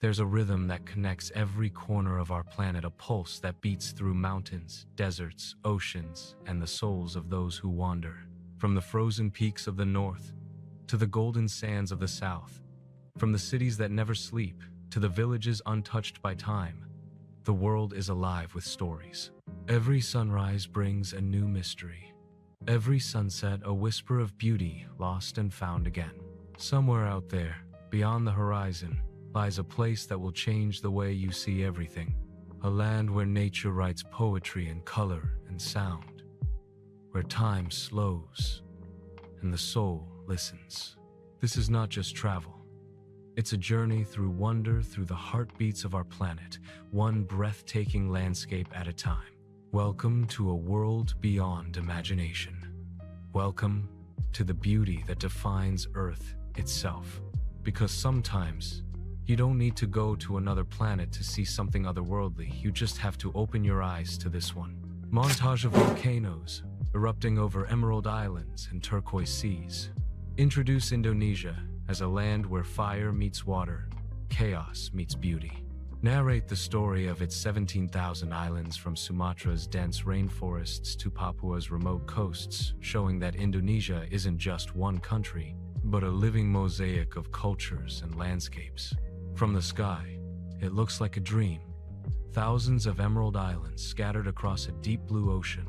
There's a rhythm that connects every corner of our planet, a pulse that beats through mountains, deserts, oceans, and the souls of those who wander. From the frozen peaks of the north to the golden sands of the south, from the cities that never sleep to the villages untouched by time, the world is alive with stories. Every sunrise brings a new mystery. Every sunset a whisper of beauty lost and found again. Somewhere out there, beyond the horizon, lies a place that will change the way you see everything. A land where nature writes poetry in color and sound, where time slows and the soul listens. This is not just travel. It's a journey through wonder, through the heartbeats of our planet, one breathtaking landscape at a time. Welcome to a world beyond imagination. Welcome to the beauty that defines Earth itself. Because sometimes, you don't need to go to another planet to see something otherworldly. You just have to open your eyes to this one. Montage of volcanoes erupting over emerald islands and turquoise seas. Introduce Indonesia as a land where fire meets water, chaos meets beauty. Narrate the story of its 17,000 islands, from Sumatra's dense rainforests to Papua's remote coasts, showing that Indonesia isn't just one country, but a living mosaic of cultures and landscapes. From the sky, it looks like a dream. Thousands of emerald islands scattered across a deep blue ocean,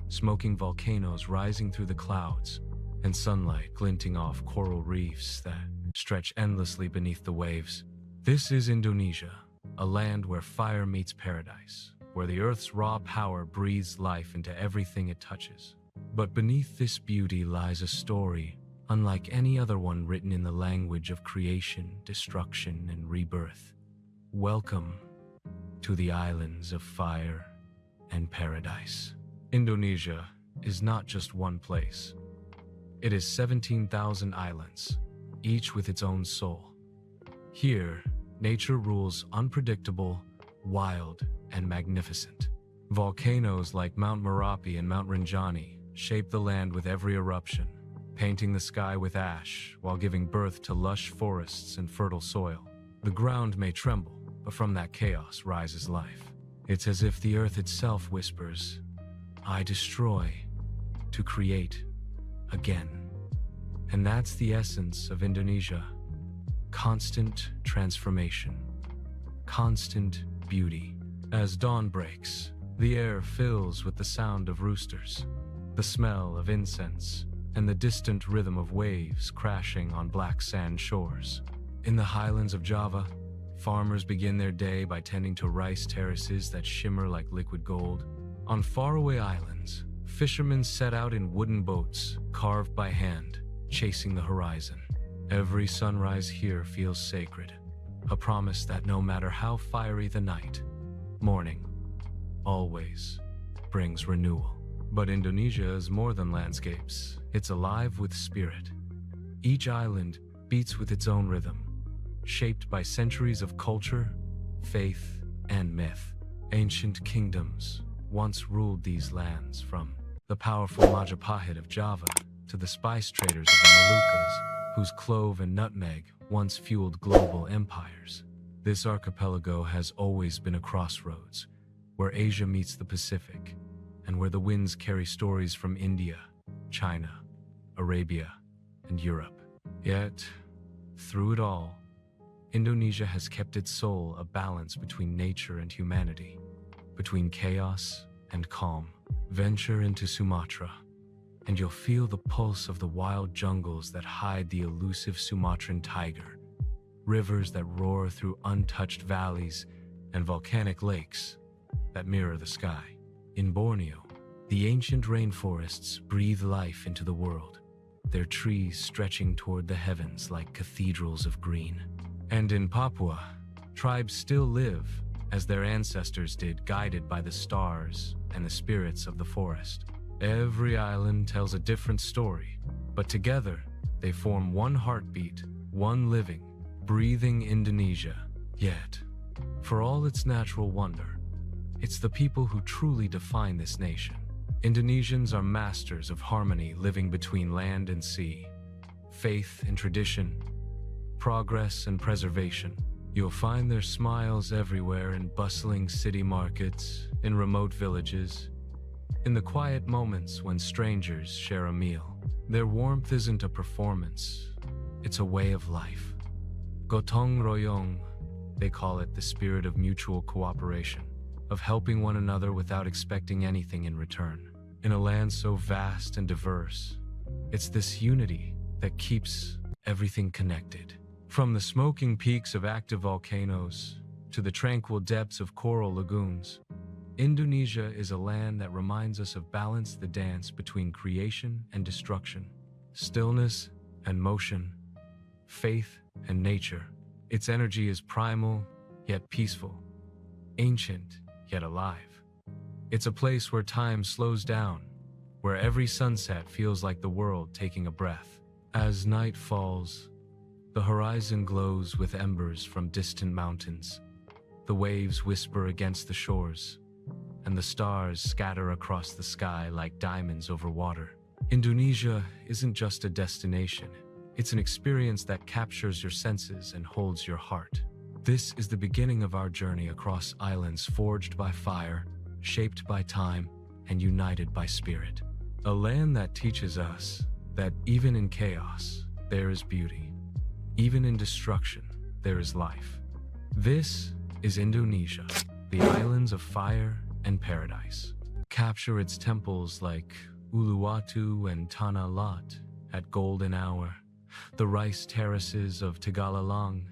smoking volcanoes rising through the clouds, and sunlight glinting off coral reefs that stretch endlessly beneath the waves. This is Indonesia, a land where fire meets paradise, where the Earth's raw power breathes life into everything it touches. But beneath this beauty lies a story unlike any other one, written in the language of creation, destruction, and rebirth. Welcome to the islands of fire and paradise. Indonesia is not just one place. It is 17,000 islands, each with its own soul. Here, nature rules, unpredictable, wild, and magnificent. Volcanoes like Mount Merapi and Mount Rinjani shape the land with every eruption, painting the sky with ash while giving birth to lush forests and fertile soil. The ground may tremble, but from that chaos rises life. It's as if the earth itself whispers, "I destroy to create again." And that's the essence of Indonesia. Constant transformation, constant beauty. As dawn breaks, the air fills with the sound of roosters, the smell of incense, and the distant rhythm of waves crashing on black sand shores. In the highlands of Java, farmers begin their day by tending to rice terraces that shimmer like liquid gold. On faraway islands, fishermen set out in wooden boats, carved by hand, chasing the horizon. Every sunrise here feels sacred, a promise that no matter how fiery the night, morning always brings renewal. But Indonesia is more than landscapes. It's alive with spirit. Each island beats with its own rhythm, shaped by centuries of culture, faith, and myth. Ancient kingdoms once ruled these lands, from the powerful Majapahit of Java to the spice traders of the Moluccas, whose clove and nutmeg once fueled global empires. This archipelago has always been a crossroads, where Asia meets the Pacific, and where the winds carry stories from India, China, Arabia, and Europe. Yet, through it all, Indonesia has kept its soul a balance between nature and humanity, between chaos and calm. Venture into Sumatra, and you'll feel the pulse of the wild jungles that hide the elusive Sumatran tiger, rivers that roar through untouched valleys, and volcanic lakes that mirror the sky. In Borneo, the ancient rainforests breathe life into the world, their trees stretching toward the heavens like cathedrals of green. And in Papua, tribes still live as their ancestors did, guided by the stars and the spirits of the forest. Every island tells a different story, but together they form one heartbeat, one living, breathing Indonesia. Yet, for all its natural wonder, it's the people who truly define this nation. Indonesians are masters of harmony, living between land and sea, faith and tradition, progress and preservation. You'll find their smiles everywhere in bustling city markets, in remote villages, in the quiet moments when strangers share a meal. Their warmth isn't a performance, it's a way of life. Gotong royong, they call it, the spirit of mutual cooperation, of helping one another without expecting anything in return. In a land so vast and diverse, it's this unity that keeps everything connected. From the smoking peaks of active volcanoes to the tranquil depths of coral lagoons, Indonesia is a land that reminds us of balance, the dance between creation and destruction, stillness and motion, faith and nature. Its energy is primal yet peaceful, ancient yet alive. It's a place where time slows down, where every sunset feels like the world taking a breath. As night falls, the horizon glows with embers from distant mountains. The waves whisper against the shores, and the stars scatter across the sky like diamonds over water. Indonesia isn't just a destination, it's an experience that captures your senses and holds your heart. This is the beginning of our journey across islands forged by fire, shaped by time, and united by spirit. A land that teaches us that even in chaos, there is beauty. Even in destruction, there is life. This is Indonesia, the islands of fire and paradise. Capture its temples like Uluwatu and Tanah Lot at golden hour, the rice terraces of Tegalalang,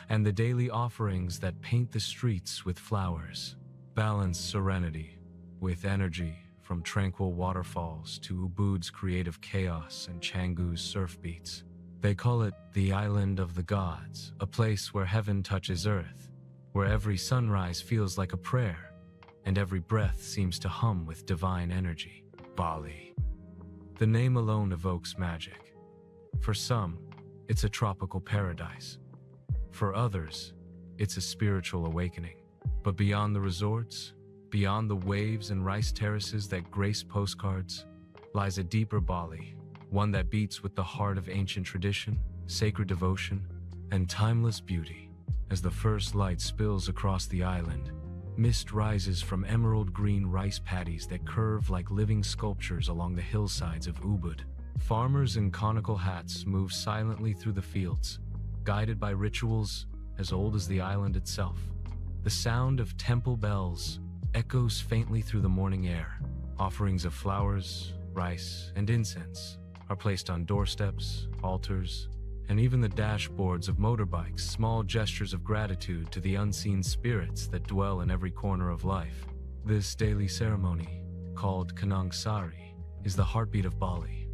and the daily offerings that paint the streets with flowers. Balance serenity with energy, from tranquil waterfalls to Ubud's creative chaos and Canggu's surf beats. They call it the Island of the Gods, a place where heaven touches earth, where every sunrise feels like a prayer, and every breath seems to hum with divine energy. Bali. The name alone evokes magic. For some, it's a tropical paradise. For others, it's a spiritual awakening. But beyond the resorts, beyond the waves and rice terraces that grace postcards, lies a deeper Bali, one that beats with the heart of ancient tradition, sacred devotion, and timeless beauty. As the first light spills across the island, mist rises from emerald green rice paddies that curve like living sculptures along the hillsides of Ubud. Farmers in conical hats move silently through the fields, guided by rituals as old as the island itself. The sound of temple bells echoes faintly through the morning air. Offerings of flowers, rice, and incense are placed on doorsteps, altars, and even the dashboards of motorbikes, small gestures of gratitude to the unseen spirits that dwell in every corner of life. This daily ceremony, called Kanang Sari, is the heartbeat of Bali,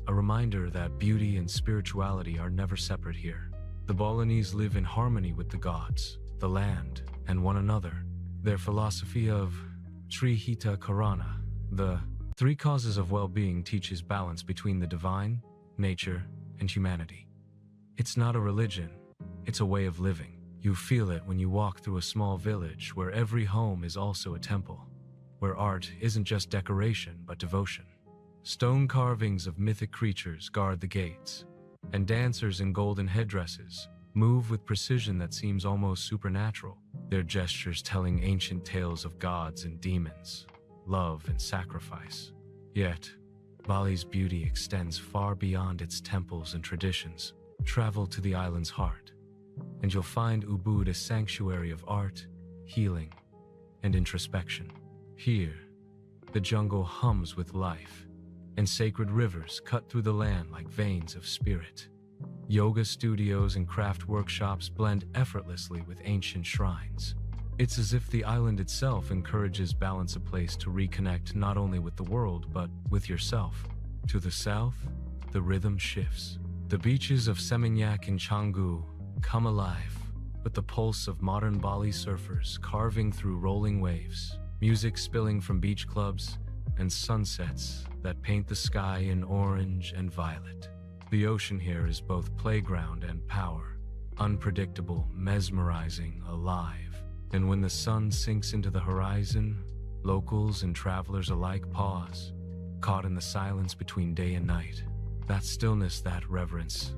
a reminder that beauty and spirituality are never separate here. The Balinese live in harmony with the gods, the land, and one another. Their philosophy of Trihita Karana, the three causes of well-being, teaches balance between the divine, nature, and humanity. It's not a religion, it's a way of living. You feel it when you walk through a small village where every home is also a temple, where art isn't just decoration but devotion. Stone carvings of mythic creatures guard the gates, and dancers in golden headdresses move with precision that seems almost supernatural, their gestures telling ancient tales of gods and demons, love and sacrifice. Yet, Bali's beauty extends far beyond its temples and traditions. Travel to the island's heart, and you'll find Ubud a sanctuary of art, healing, and introspection. Here, the jungle hums with life, and sacred rivers cut through the land like veins of spirit. Yoga studios and craft workshops blend effortlessly with ancient shrines. It's as if the island itself encourages balance, a place to reconnect not only with the world but with yourself. To the south, the rhythm shifts. The beaches of Seminyak and Canggu come alive with the pulse of modern Bali surfers carving through rolling waves, music spilling from beach clubs, and sunsets that paint the sky in orange and violet. The ocean here is both playground and power, unpredictable, mesmerizing, alive. And when the sun sinks into the horizon, locals and travelers alike pause, caught in the silence between day and night. That stillness, that reverence,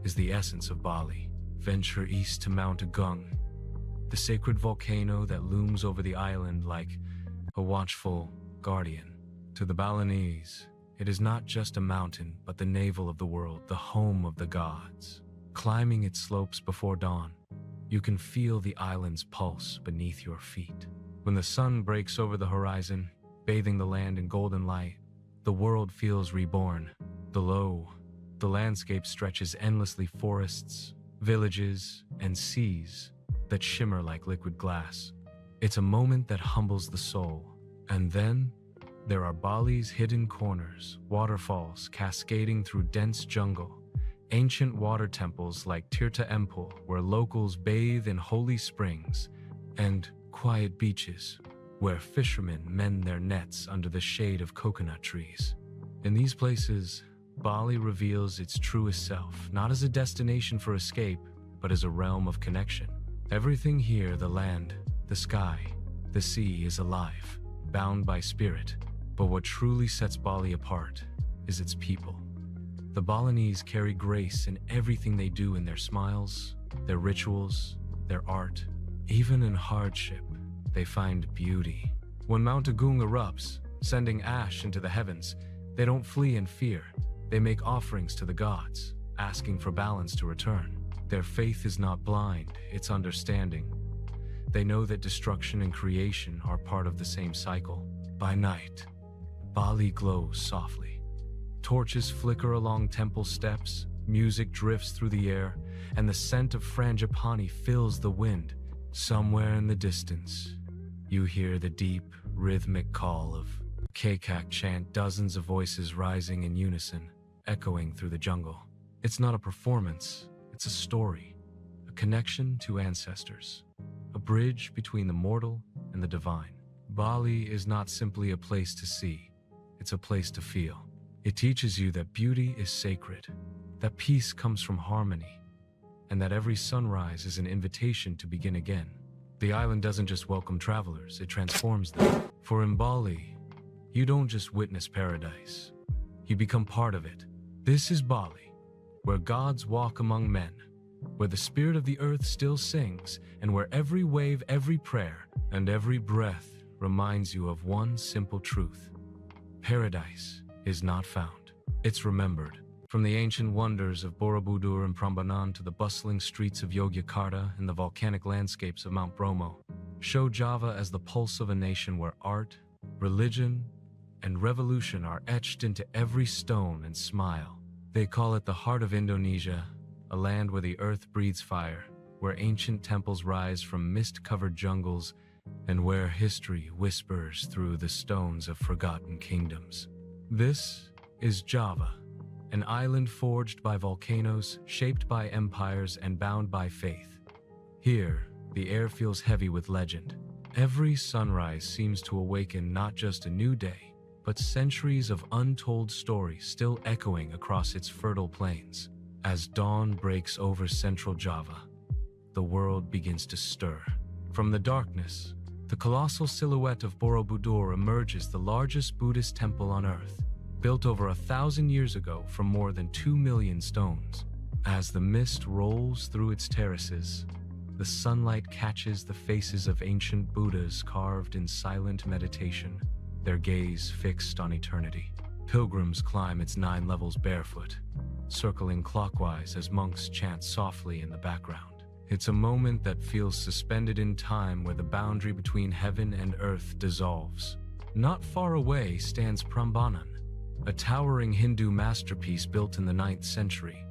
is the essence of Bali. venture east to Mount Agung, the sacred volcano that looms over the island like a watchful guardian. To the Balinese, it is not just a mountain, but the navel of the world, the home of the gods. Climbing its slopes before dawn, you can feel the island's pulse beneath your feet. When the sun breaks over the horizon, bathing the land in golden light, the world feels reborn. Below, the landscape stretches endlessly, forests, villages, and seas that shimmer like liquid glass. It's a moment that humbles the soul. And then, there are Bali's hidden corners, waterfalls cascading through dense jungle, ancient water temples like Tirta Empul, where locals bathe in holy springs, and quiet beaches, where fishermen mend their nets under the shade of coconut trees. In these places, Bali reveals its truest self, not as a destination for escape, but as a realm of connection. Everything here, the land, the sky, the sea, is alive, bound by spirit. But what truly sets Bali apart is its people. The Balinese carry grace in everything they do, in their smiles, their rituals, their art. Even in hardship, they find beauty. When Mount Agung erupts, sending ash into the heavens, they don't flee in fear. They make offerings to the gods, asking for balance to return. Their faith is not blind, it's understanding. They know that destruction and creation are part of the same cycle. By night, Bali glows softly. Torches flicker along temple steps, music drifts through the air, and the scent of frangipani fills the wind. Somewhere in the distance, you hear the deep, rhythmic call of Kakak chant, dozens of voices rising in unison, echoing through the jungle. It's not a performance, it's a story, a connection to ancestors, a bridge between the mortal and the divine. Bali is not simply a place to see, it's a place to feel. It teaches you that beauty is sacred, that peace comes from harmony, and that every sunrise is an invitation to begin again. The island doesn't just welcome travelers, it transforms them. For in Bali, you don't just witness paradise, you become part of it. This is Bali, where gods walk among men, where the spirit of the earth still sings, and where every wave, every prayer, and every breath reminds you of one simple truth. Paradise is not found, it's remembered. From the ancient wonders of Borobudur and Prambanan to the bustling streets of Yogyakarta and the volcanic landscapes of Mount Bromo, show Java as the pulse of a nation where art, religion, and revolution are etched into every stone and smile. They call it the heart of Indonesia, a land where the earth breathes fire, where ancient temples rise from mist-covered jungles, and where history whispers through the stones of forgotten kingdoms. This is Java, an island forged by volcanoes, shaped by empires, and bound by faith. Here, the air feels heavy with legend. Every sunrise seems to awaken not just a new day, but centuries of untold stories still echoing across its fertile plains. As dawn breaks over central Java, the world begins to stir. From the darkness, the colossal silhouette of Borobudur emerges, the largest Buddhist temple on earth, built over 1,000 years ago from more than 2 million stones. As the mist rolls through its terraces, the sunlight catches the faces of ancient Buddhas carved in silent meditation, their gaze fixed on eternity. Pilgrims climb its 9 levels barefoot, circling clockwise as monks chant softly in the background. It's a moment that feels suspended in time, where the boundary between heaven and earth dissolves. Not far away stands Prambanan, a towering Hindu masterpiece built in the 9th century,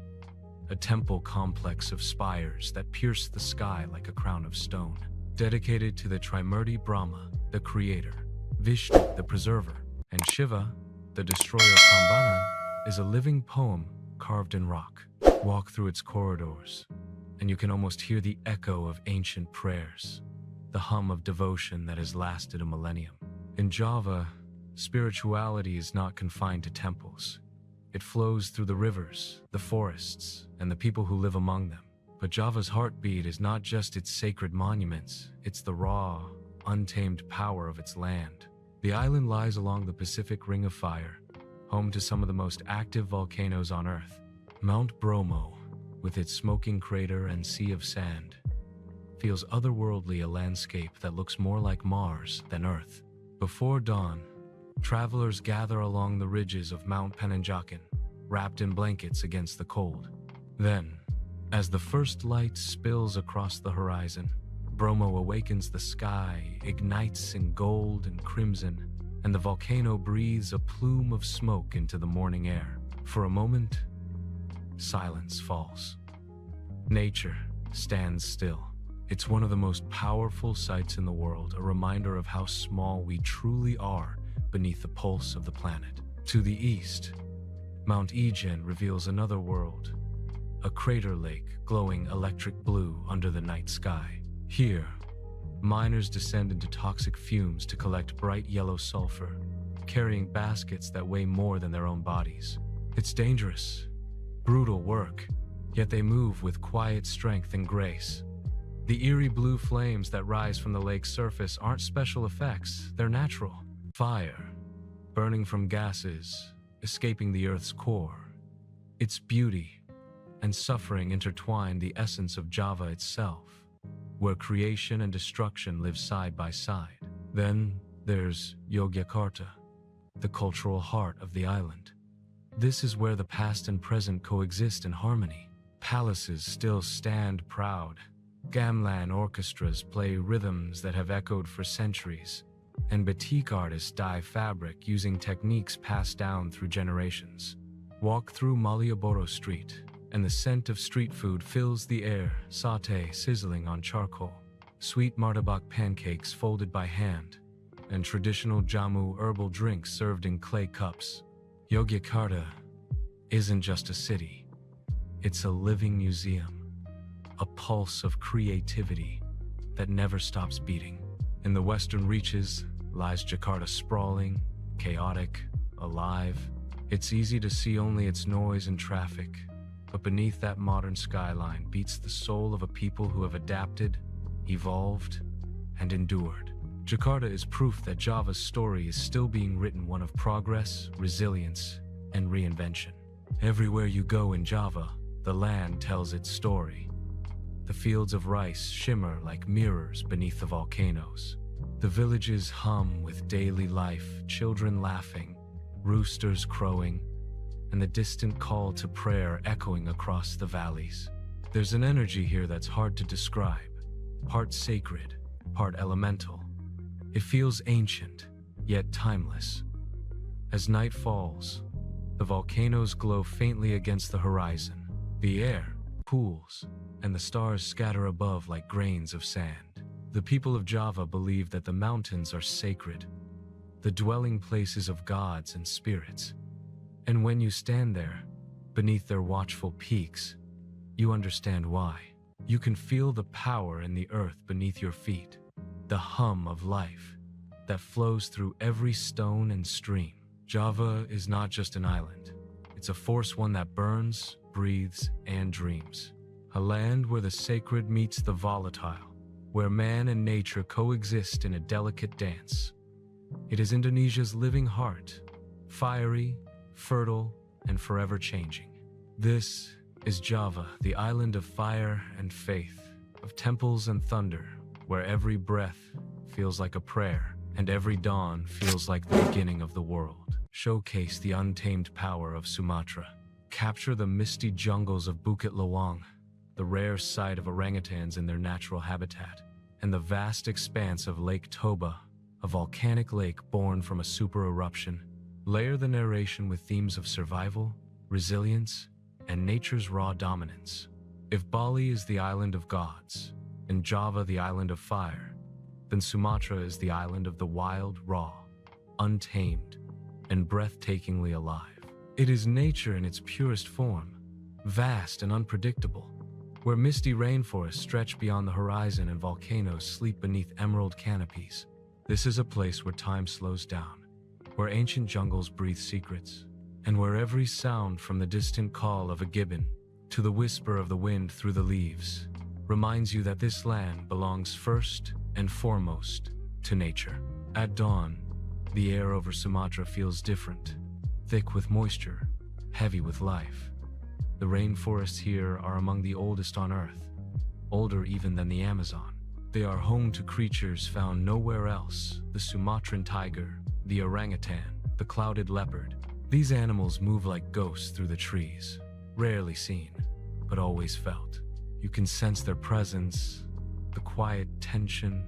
a temple complex of spires that pierce the sky like a crown of stone. Dedicated to the Trimurti Brahma, the creator, Vishnu, the preserver, and Shiva, the destroyer. Prambanan is a living poem carved in rock. Walk through its corridors, and you can almost hear the echo of ancient prayers, the hum of devotion that has lasted a millennium. In Java, spirituality is not confined to temples. It flows through the rivers, the forests, and the people who live among them. But Java's heartbeat is not just its sacred monuments, it's the raw, untamed power of its land. The island lies along the Pacific Ring of Fire, home to some of the most active volcanoes on Earth. Mount Bromo, with its smoking crater and sea of sand, feels otherworldly, a landscape that looks more like Mars than Earth. Before dawn, travelers gather along the ridges of Mount Pananjakan, wrapped in blankets against the cold. Then, as the first light spills across the horizon, Bromo awakens the sky, ignites in gold and crimson, and the volcano breathes a plume of smoke into the morning air. For a moment, silence falls. Nature stands still. It's one of the most powerful sights in the world, a reminder of how small we truly are beneath the pulse of the planet. To the east, Mount Ijen reveals another world, a crater lake glowing electric blue under the night sky. Here, miners descend into toxic fumes to collect bright yellow sulfur, carrying baskets that weigh more than their own bodies. It's dangerous, brutal work, yet they move with quiet strength and grace. The eerie blue flames that rise from the lake's surface aren't special effects, they're natural. Fire, burning from gases, escaping the Earth's core. Its beauty and suffering intertwine, the essence of Java itself, where creation and destruction live side by side. Then there's Yogyakarta, the cultural heart of the island. This is where the past and present coexist in harmony. Palaces still stand proud. Gamelan orchestras play rhythms that have echoed for centuries, and batik artists dye fabric using techniques passed down through generations. Walk through Malioboro Street, and the scent of street food fills the air, satay sizzling on charcoal, sweet martabak pancakes folded by hand, and traditional jamu herbal drinks served in clay cups. Yogyakarta isn't just a city, it's a living museum. A pulse of creativity that never stops beating. In the western reaches lies Jakarta, sprawling, chaotic, alive. It's easy to see only its noise and traffic, but beneath that modern skyline beats the soul of a people who have adapted, evolved, and endured. Jakarta is proof that Java's story is still being written, one of progress, resilience, and reinvention. Everywhere you go in Java, the land tells its story. The fields of rice shimmer like mirrors beneath the volcanoes. The villages hum with daily life, children laughing, roosters crowing, and the distant call to prayer echoing across the valleys. There's an energy here that's hard to describe, part sacred, part elemental. It feels ancient, yet timeless. As night falls, the volcanoes glow faintly against the horizon. The air cools, and the stars scatter above like grains of sand. The people of Java believe that the mountains are sacred, the dwelling places of gods and spirits. And when you stand there, beneath their watchful peaks, you understand why. You can feel the power in the earth beneath your feet, the hum of life that flows through every stone and stream. Java is not just an island. It's a force, one that burns, breathes, and dreams. A land where the sacred meets the volatile, where man and nature coexist in a delicate dance. It is Indonesia's living heart, fiery, fertile, and forever changing. This is Java, the island of fire and faith, of temples and thunder, where every breath feels like a prayer, and every dawn feels like the beginning of the world. Showcase the untamed power of Sumatra. Capture the misty jungles of Bukit Lawang, the rare sight of orangutans in their natural habitat, and the vast expanse of Lake Toba, a volcanic lake born from a super eruption. Layer the narration with themes of survival, resilience, and nature's raw dominance. If Bali is the island of gods, and Java the island of fire, then Sumatra is the island of the wild, raw, untamed, and breathtakingly alive. It is nature in its purest form, vast and unpredictable, where misty rainforests stretch beyond the horizon and volcanoes sleep beneath emerald canopies. This is a place where time slows down, where ancient jungles breathe secrets, and where every sound, from the distant call of a gibbon to the whisper of the wind through the leaves, reminds you that this land belongs first and foremost to nature. At dawn, the air over Sumatra feels different, thick with moisture, heavy with life. The rainforests here are among the oldest on Earth, older even than the Amazon. They are home to creatures found nowhere else: the Sumatran tiger, the orangutan, the clouded leopard. These animals move like ghosts through the trees, rarely seen, but always felt. You can sense their presence, the quiet tension,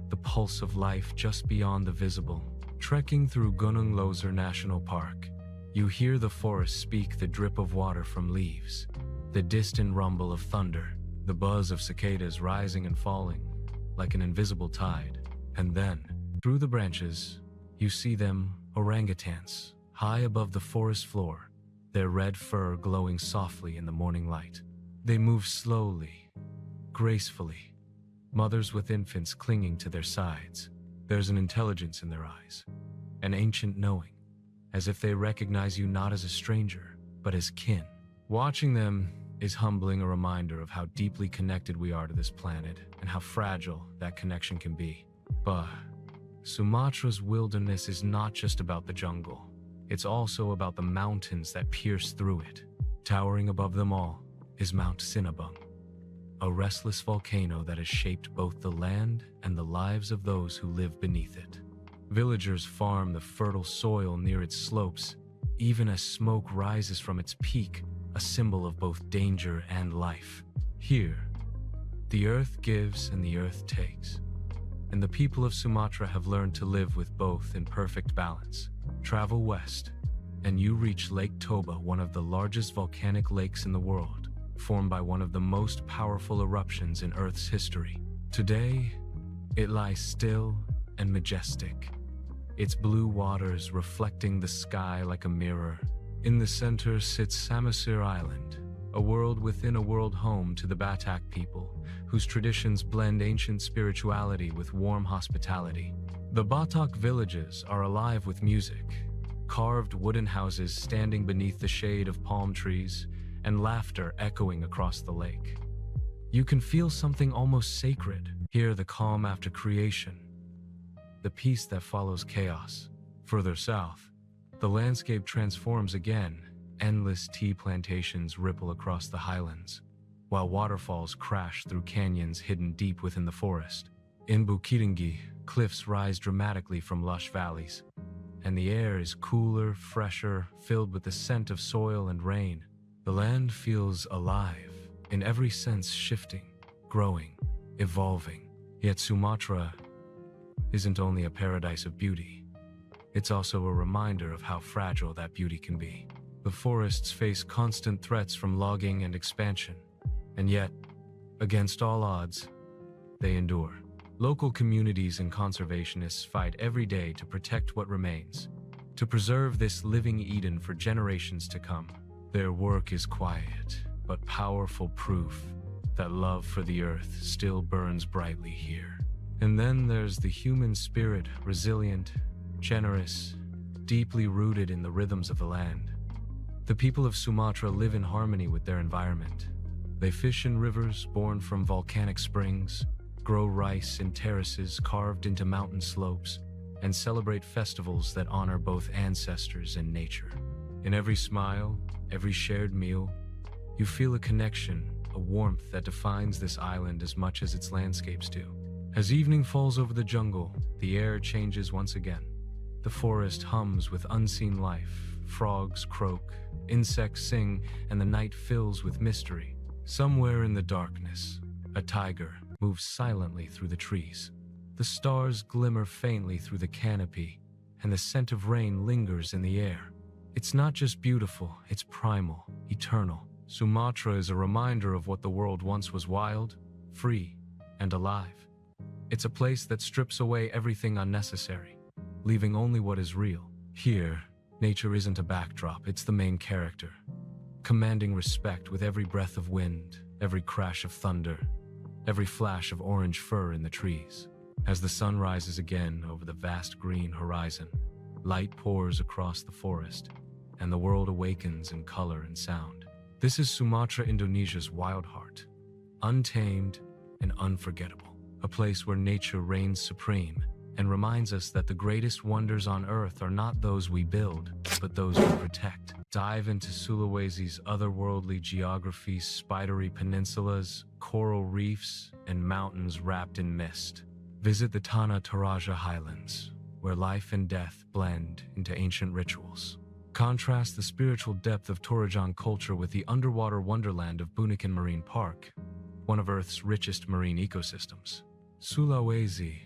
the pulse of life just beyond the visible. Trekking through Gunung Leuser National Park, you hear the forest speak, the drip of water from leaves, the distant rumble of thunder, the buzz of cicadas rising and falling like an invisible tide. And then, through the branches, you see them, orangutans, high above the forest floor, their red fur glowing softly in the morning light. They move slowly, gracefully, mothers with infants clinging to their sides. There's an intelligence in their eyes, an ancient knowing, as if they recognize you not as a stranger, but as kin. Watching them is humbling, a reminder of how deeply connected we are to this planet and how fragile that connection can be. But Sumatra's wilderness is not just about the jungle. It's also about the mountains that pierce through it. Towering above them all is Mount Sinabung, a restless volcano that has shaped both the land and the lives of those who live beneath it. Villagers farm the fertile soil near its slopes, even as smoke rises from its peak, a symbol of both danger and life. Here, the earth gives and the earth takes, and the people of Sumatra have learned to live with both in perfect balance. Travel west, and you reach Lake Toba, one of the largest volcanic lakes in the world, formed by one of the most powerful eruptions in Earth's history. Today, it lies still and majestic, its blue waters reflecting the sky like a mirror. In the center sits Samosir Island, a world within a world, home to the Batak people, whose traditions blend ancient spirituality with warm hospitality. The Batak villages are alive with music, carved wooden houses standing beneath the shade of palm trees, and laughter echoing across the lake. You can feel something almost sacred, hear the calm after creation, the peace that follows chaos. Further south, the landscape transforms again. Endless tea plantations ripple across the highlands, while waterfalls crash through canyons hidden deep within the forest. In Bukittinggi, cliffs rise dramatically from lush valleys, and the air is cooler, fresher, filled with the scent of soil and rain. The land feels alive, in every sense, shifting, growing, evolving. Yet Sumatra isn't only a paradise of beauty. It's also a reminder of how fragile that beauty can be. The forests face constant threats from logging and expansion, and yet, against all odds, they endure. Local communities and conservationists fight every day to protect what remains, to preserve this living Eden for generations to come. Their work is quiet, but powerful proof that love for the earth still burns brightly here. And then there's the human spirit, resilient, generous, deeply rooted in the rhythms of the land. The people of Sumatra live in harmony with their environment. They fish in rivers born from volcanic springs, grow rice in terraces carved into mountain slopes, and celebrate festivals that honor both ancestors and nature. In every smile, every shared meal, you feel a connection, a warmth that defines this island as much as its landscapes do. As evening falls over the jungle, the air changes once again. The forest hums with unseen life. Frogs croak, insects sing, and the night fills with mystery. Somewhere in the darkness, a tiger moves silently through the trees. The stars glimmer faintly through the canopy, and the scent of rain lingers in the air. It's not just beautiful, it's primal, eternal. Sumatra is a reminder of what the world once was: wild, free, and alive. It's a place that strips away everything unnecessary, leaving only what is real. Here, nature isn't a backdrop, it's the main character, commanding respect with every breath of wind, every crash of thunder, every flash of orange fur in the trees. As the sun rises again over the vast green horizon, light pours across the forest, and the world awakens in color and sound. This is Sumatra, Indonesia's wild heart, untamed and unforgettable, a place where nature reigns supreme and reminds us that the greatest wonders on Earth are not those we build, but those we protect. Dive into Sulawesi's otherworldly geography, spidery peninsulas, coral reefs, and mountains wrapped in mist. Visit the Tanah Toraja Highlands, where life and death blend into ancient rituals. Contrast the spiritual depth of Torajan culture with the underwater wonderland of Bunikan Marine Park, one of Earth's richest marine ecosystems. Sulawesi,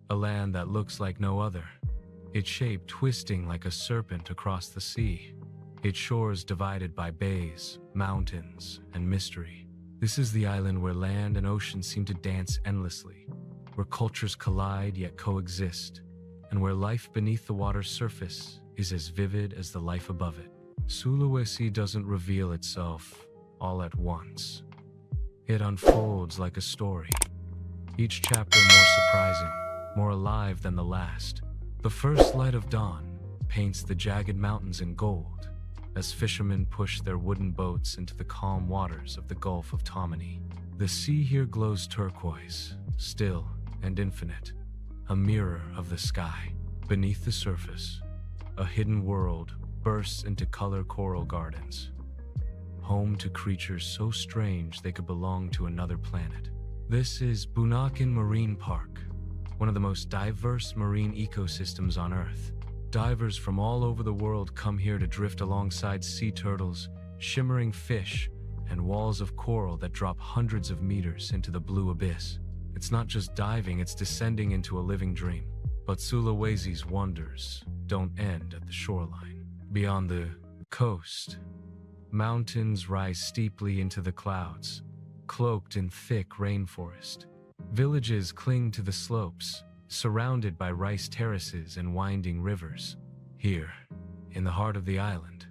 a land that looks like no other, its shape twisting like a serpent across the sea, its shores divided by bays, mountains, and mystery. This is the island where land and ocean seem to dance endlessly, where cultures collide yet coexist, and where life beneath the water's surface is as vivid as the life above it. Sulawesi doesn't reveal itself all at once. It unfolds like a story, each chapter more surprising, more alive than the last. The first light of dawn paints the jagged mountains in gold as fishermen push their wooden boats into the calm waters of the Gulf of Tammany. The sea here glows turquoise, still and infinite, a mirror of the sky. Beneath the surface, a hidden world bursts into color coral gardens, home to creatures so strange they could belong to another planet. This is Bunikan Marine Park, one of the most diverse marine ecosystems on Earth. Divers from all over the world come here to drift alongside sea turtles, shimmering fish, and walls of coral that drop hundreds of meters into the blue abyss. It's not just diving, it's descending into a living dream. But Sulawesi's wonders don't end at the shoreline. Beyond the coast, mountains rise steeply into the clouds, cloaked in thick rainforest. Villages cling to the slopes, surrounded by rice terraces and winding rivers. Here, in the heart of the island,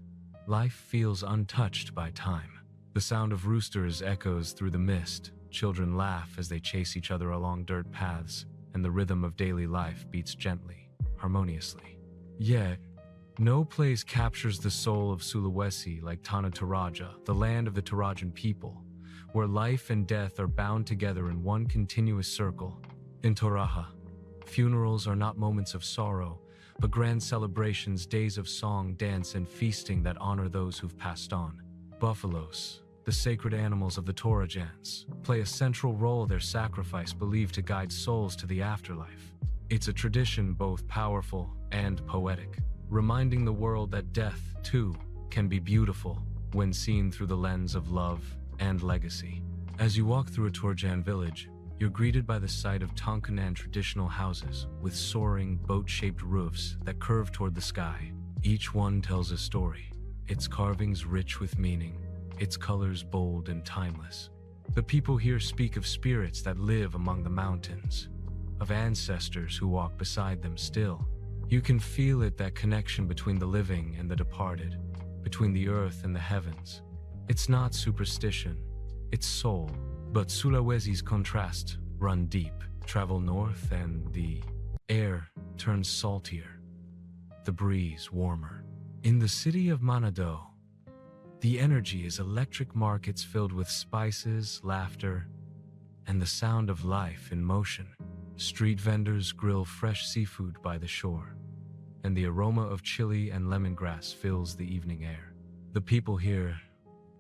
life feels untouched by time. The sound of roosters echoes through the mist, children laugh as they chase each other along dirt paths, and the rhythm of daily life beats gently, harmoniously. Yet, no place captures the soul of Sulawesi like Tanah Toraja, the land of the Torajan people, where life and death are bound together in one continuous circle. In Toraja, funerals are not moments of sorrow, but grand celebrations, days of song, dance, and feasting that honor those who've passed on. Buffaloes, the sacred animals of the Torajans, play a central role, their sacrifice believed to guide souls to the afterlife. It's a tradition both powerful and poetic, reminding the world that death, too, can be beautiful when seen through the lens of love and legacy. As you walk through a Torajan village, you're greeted by the sight of Tonkanan traditional houses with soaring, boat-shaped roofs that curve toward the sky. Each one tells a story, its carvings rich with meaning, its colors bold and timeless. The people here speak of spirits that live among the mountains, of ancestors who walk beside them still. You can feel it, that connection between the living and the departed, between the earth and the heavens. It's not superstition, it's soul. But Sulawesi's contrasts run deep. Travel north and the air turns saltier, the breeze warmer. In the city of Manado, the energy is electric, markets filled with spices, laughter, and the sound of life in motion. Street vendors grill fresh seafood by the shore, and the aroma of chili and lemongrass fills the evening air. The people here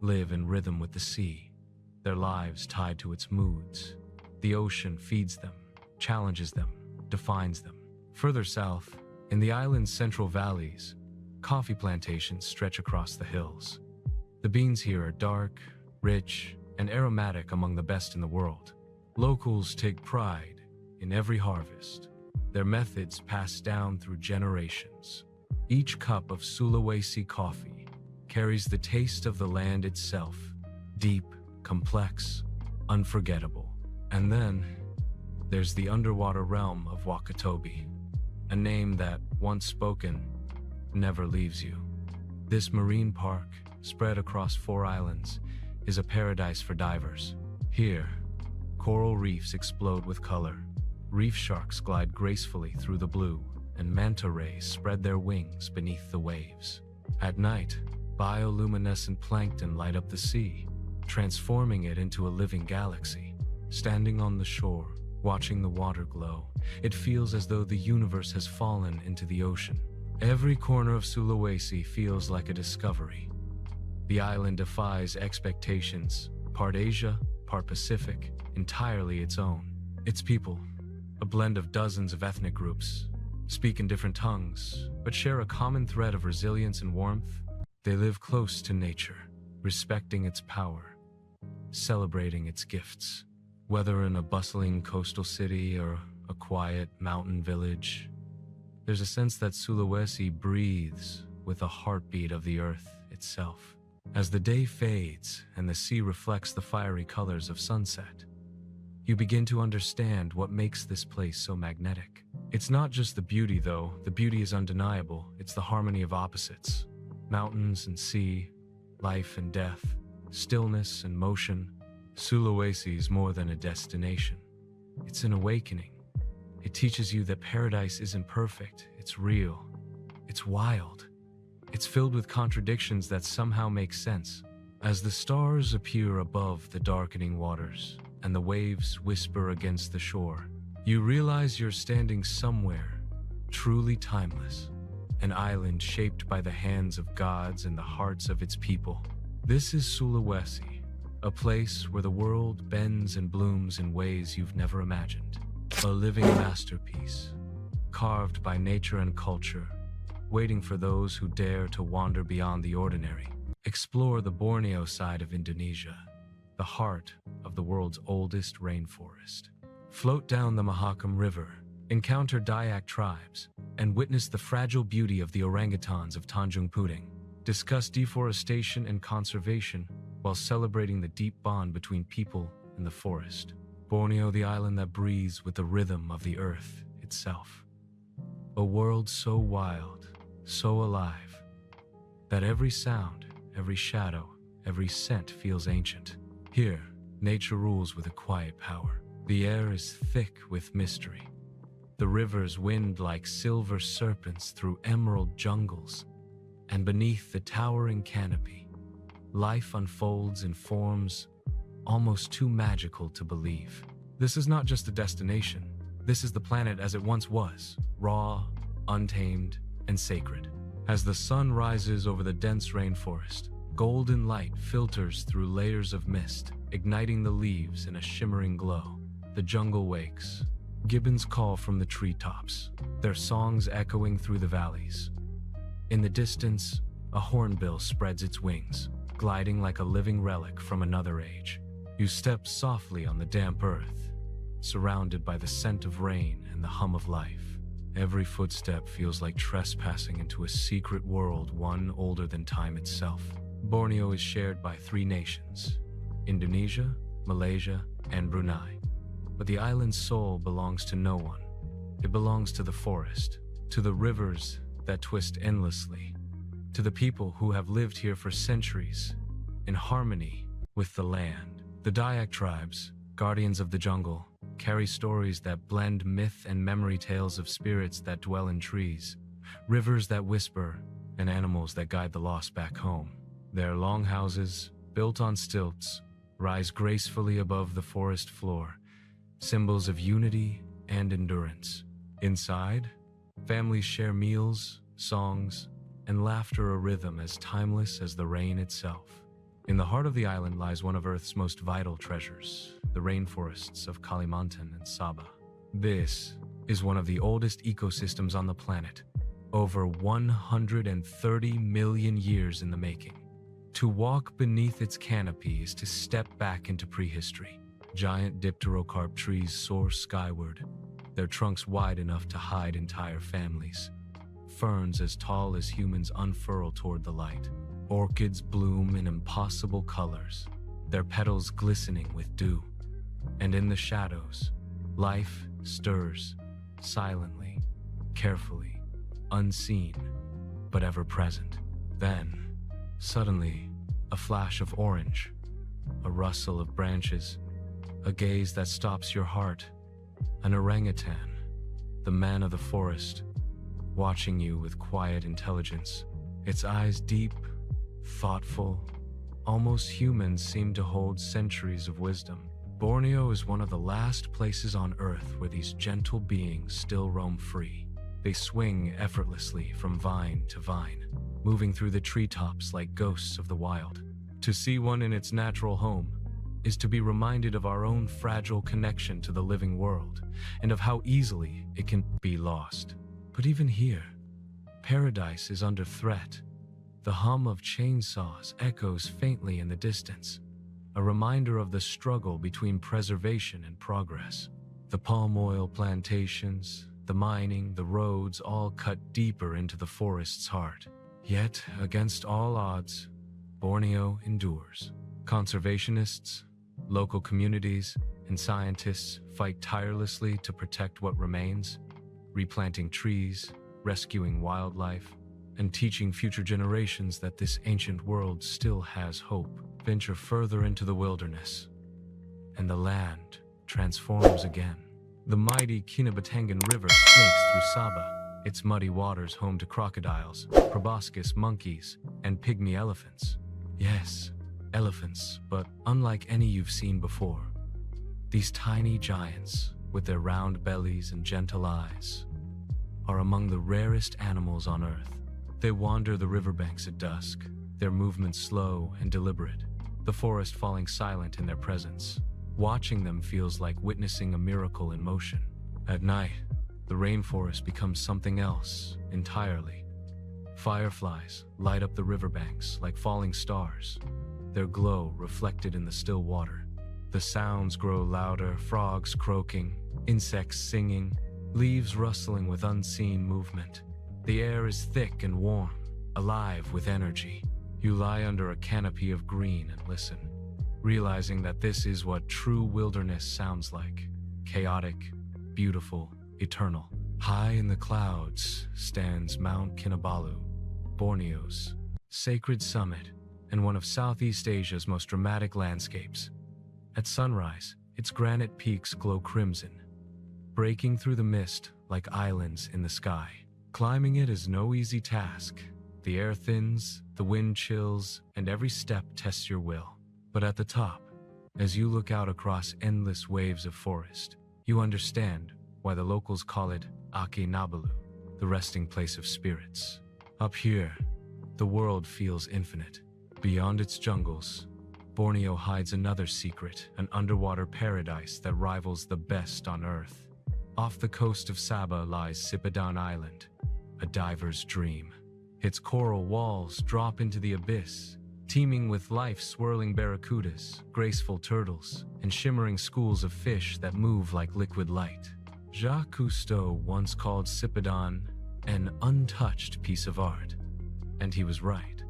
live in rhythm with the sea, their lives tied to its moods. The ocean feeds them, challenges them, defines them. Further south, in the island's central valleys, coffee plantations stretch across the hills. The beans here are dark, rich, and aromatic, among the best in the world. Locals take pride in every harvest, their methods passed down through generations. Each cup of Sulawesi coffee carries the taste of the land itself, deep, complex, unforgettable. And then there's the underwater realm of Wakatobi, a name that, once spoken, never leaves you. This marine park, spread across 4 islands, is a paradise for divers. Here, coral reefs explode with color, reef sharks glide gracefully through the blue, and manta rays spread their wings beneath the waves. At night, bioluminescent plankton light up the sea, transforming it into a living galaxy. Standing on the shore, Watching the water glow, it feels as though the universe has fallen into the ocean. Every corner of Sulawesi feels like a discovery. The island defies expectations, part Asia, part Pacific, entirely its own. Its people, a blend of dozens of ethnic groups, speak in different tongues, but share a common thread of resilience and warmth. They live close to nature, respecting its power, celebrating its gifts. Whether in a bustling coastal city or a quiet mountain village, there's a sense that Sulawesi breathes with the heartbeat of the earth itself. As the day fades and the sea reflects the fiery colors of sunset, you begin to understand what makes this place so magnetic. It's not just the beauty, though. The beauty is undeniable. It's the harmony of opposites. Mountains and sea, life and death, stillness and motion. Sulawesi is more than a destination. It's an awakening. It teaches you that paradise isn't perfect. It's real. It's wild. It's filled with contradictions that somehow make sense. As the stars appear above the darkening waters and the waves whisper against the shore, you realize you're standing somewhere truly timeless, an island shaped by the hands of gods and the hearts of its people. This is Sulawesi, a place where the world bends and blooms in ways you've never imagined. A living masterpiece, carved by nature and culture, waiting for those who dare to wander beyond the ordinary. Explore the Borneo side of Indonesia, the heart of the world's oldest rainforest. Float down the Mahakam River, encounter Dayak tribes, and witness the fragile beauty of the orangutans of Tanjung Puting. Discuss deforestation and conservation while celebrating the deep bond between people and the forest. Borneo, the island that breathes with the rhythm of the earth itself. A world so wild, so alive, that every sound, every shadow, every scent feels ancient. Here, nature rules with a quiet power. The air is thick with mystery. The rivers wind like silver serpents through emerald jungles, and beneath the towering canopy, life unfolds in forms almost too magical to believe. This is not just a destination. This is the planet as it once was, raw, untamed, and sacred. As the sun rises over the dense rainforest, golden light filters through layers of mist, igniting the leaves in a shimmering glow. The jungle wakes. Gibbons call from the treetops, their songs echoing through the valleys. In the distance, a hornbill spreads its wings, gliding like a living relic from another age. You step softly on the damp earth, surrounded by the scent of rain and the hum of life. Every footstep feels like trespassing into a secret world, one older than time itself. Borneo is shared by 3 nations: Indonesia, Malaysia, and Brunei. But the island's soul belongs to no one. It belongs to the forest, to the rivers that twist endlessly, to the people who have lived here for centuries, in harmony with the land. The Dayak tribes, guardians of the jungle, carry stories that blend myth and memory, tales of spirits that dwell in trees, rivers that whisper, and animals that guide the lost back home. Their longhouses, built on stilts, rise gracefully above the forest floor, symbols of unity and endurance. Inside, families share meals, songs, and laughter, a rhythm as timeless as the rain itself. In the heart of the island lies one of Earth's most vital treasures, the rainforests of Kalimantan and Sabah. This is one of the oldest ecosystems on the planet, over 130 million years in the making. To walk beneath its canopy is to step back into prehistory. Giant dipterocarp trees soar skyward, their trunks wide enough to hide entire families. Ferns as tall as humans unfurl toward the light. Orchids bloom in impossible colors, their petals glistening with dew. And in the shadows, life stirs, silently, carefully, unseen, but ever present. Then, suddenly, a flash of orange, a rustle of branches, a gaze that stops your heart. An orangutan, the man of the forest, watching you with quiet intelligence. Its eyes deep, thoughtful, almost human, seem to hold centuries of wisdom. Borneo is one of the last places on Earth where these gentle beings still roam free. They swing effortlessly from vine to vine, moving through the treetops like ghosts of the wild. To see one in its natural home is to be reminded of our own fragile connection to the living world and of how easily it can be lost. But even here, paradise is under threat. The hum of chainsaws echoes faintly in the distance, a reminder of the struggle between preservation and progress. The palm oil plantations, the mining, the roads all cut deeper into the forest's heart. Yet, against all odds, Borneo endures. Conservationists, local communities, and scientists fight tirelessly to protect what remains, replanting trees, rescuing wildlife, and teaching future generations that this ancient world still has hope. Venture further into the wilderness, and the land transforms again. The mighty Kinabatangan River snakes through Sabah, its muddy waters home to crocodiles, proboscis monkeys, and pygmy elephants. Yes, elephants, but unlike any you've seen before. These tiny giants, with their round bellies and gentle eyes, are among the rarest animals on Earth. They wander the riverbanks at dusk, their movements slow and deliberate, the forest falling silent in their presence. Watching them feels like witnessing a miracle in motion. At night, the rainforest becomes something else entirely. Fireflies light up the riverbanks like falling stars, their glow reflected in the still water. The sounds grow louder, frogs croaking, insects singing, leaves rustling with unseen movement. The air is thick and warm, alive with energy. You lie under a canopy of green and listen, realizing that this is what true wilderness sounds like. Chaotic, beautiful, eternal. High in the clouds stands Mount Kinabalu, Borneo's sacred summit and one of Southeast Asia's most dramatic landscapes. At sunrise, its granite peaks glow crimson, breaking through the mist like islands in the sky. Climbing it is no easy task. The air thins, the wind chills, and every step tests your will. But at the top, as you look out across endless waves of forest, you understand why the locals call it Ake Nabalu, the resting place of spirits. Up here, the world feels infinite. Beyond its jungles, Borneo hides another secret, an underwater paradise that rivals the best on Earth. Off the coast of Sabah lies Sipadan Island, a diver's dream. Its coral walls drop into the abyss, teeming with life-swirling barracudas, graceful turtles, and shimmering schools of fish that move like liquid light. Jacques Cousteau once called Sipadan an untouched piece of art, and he was right.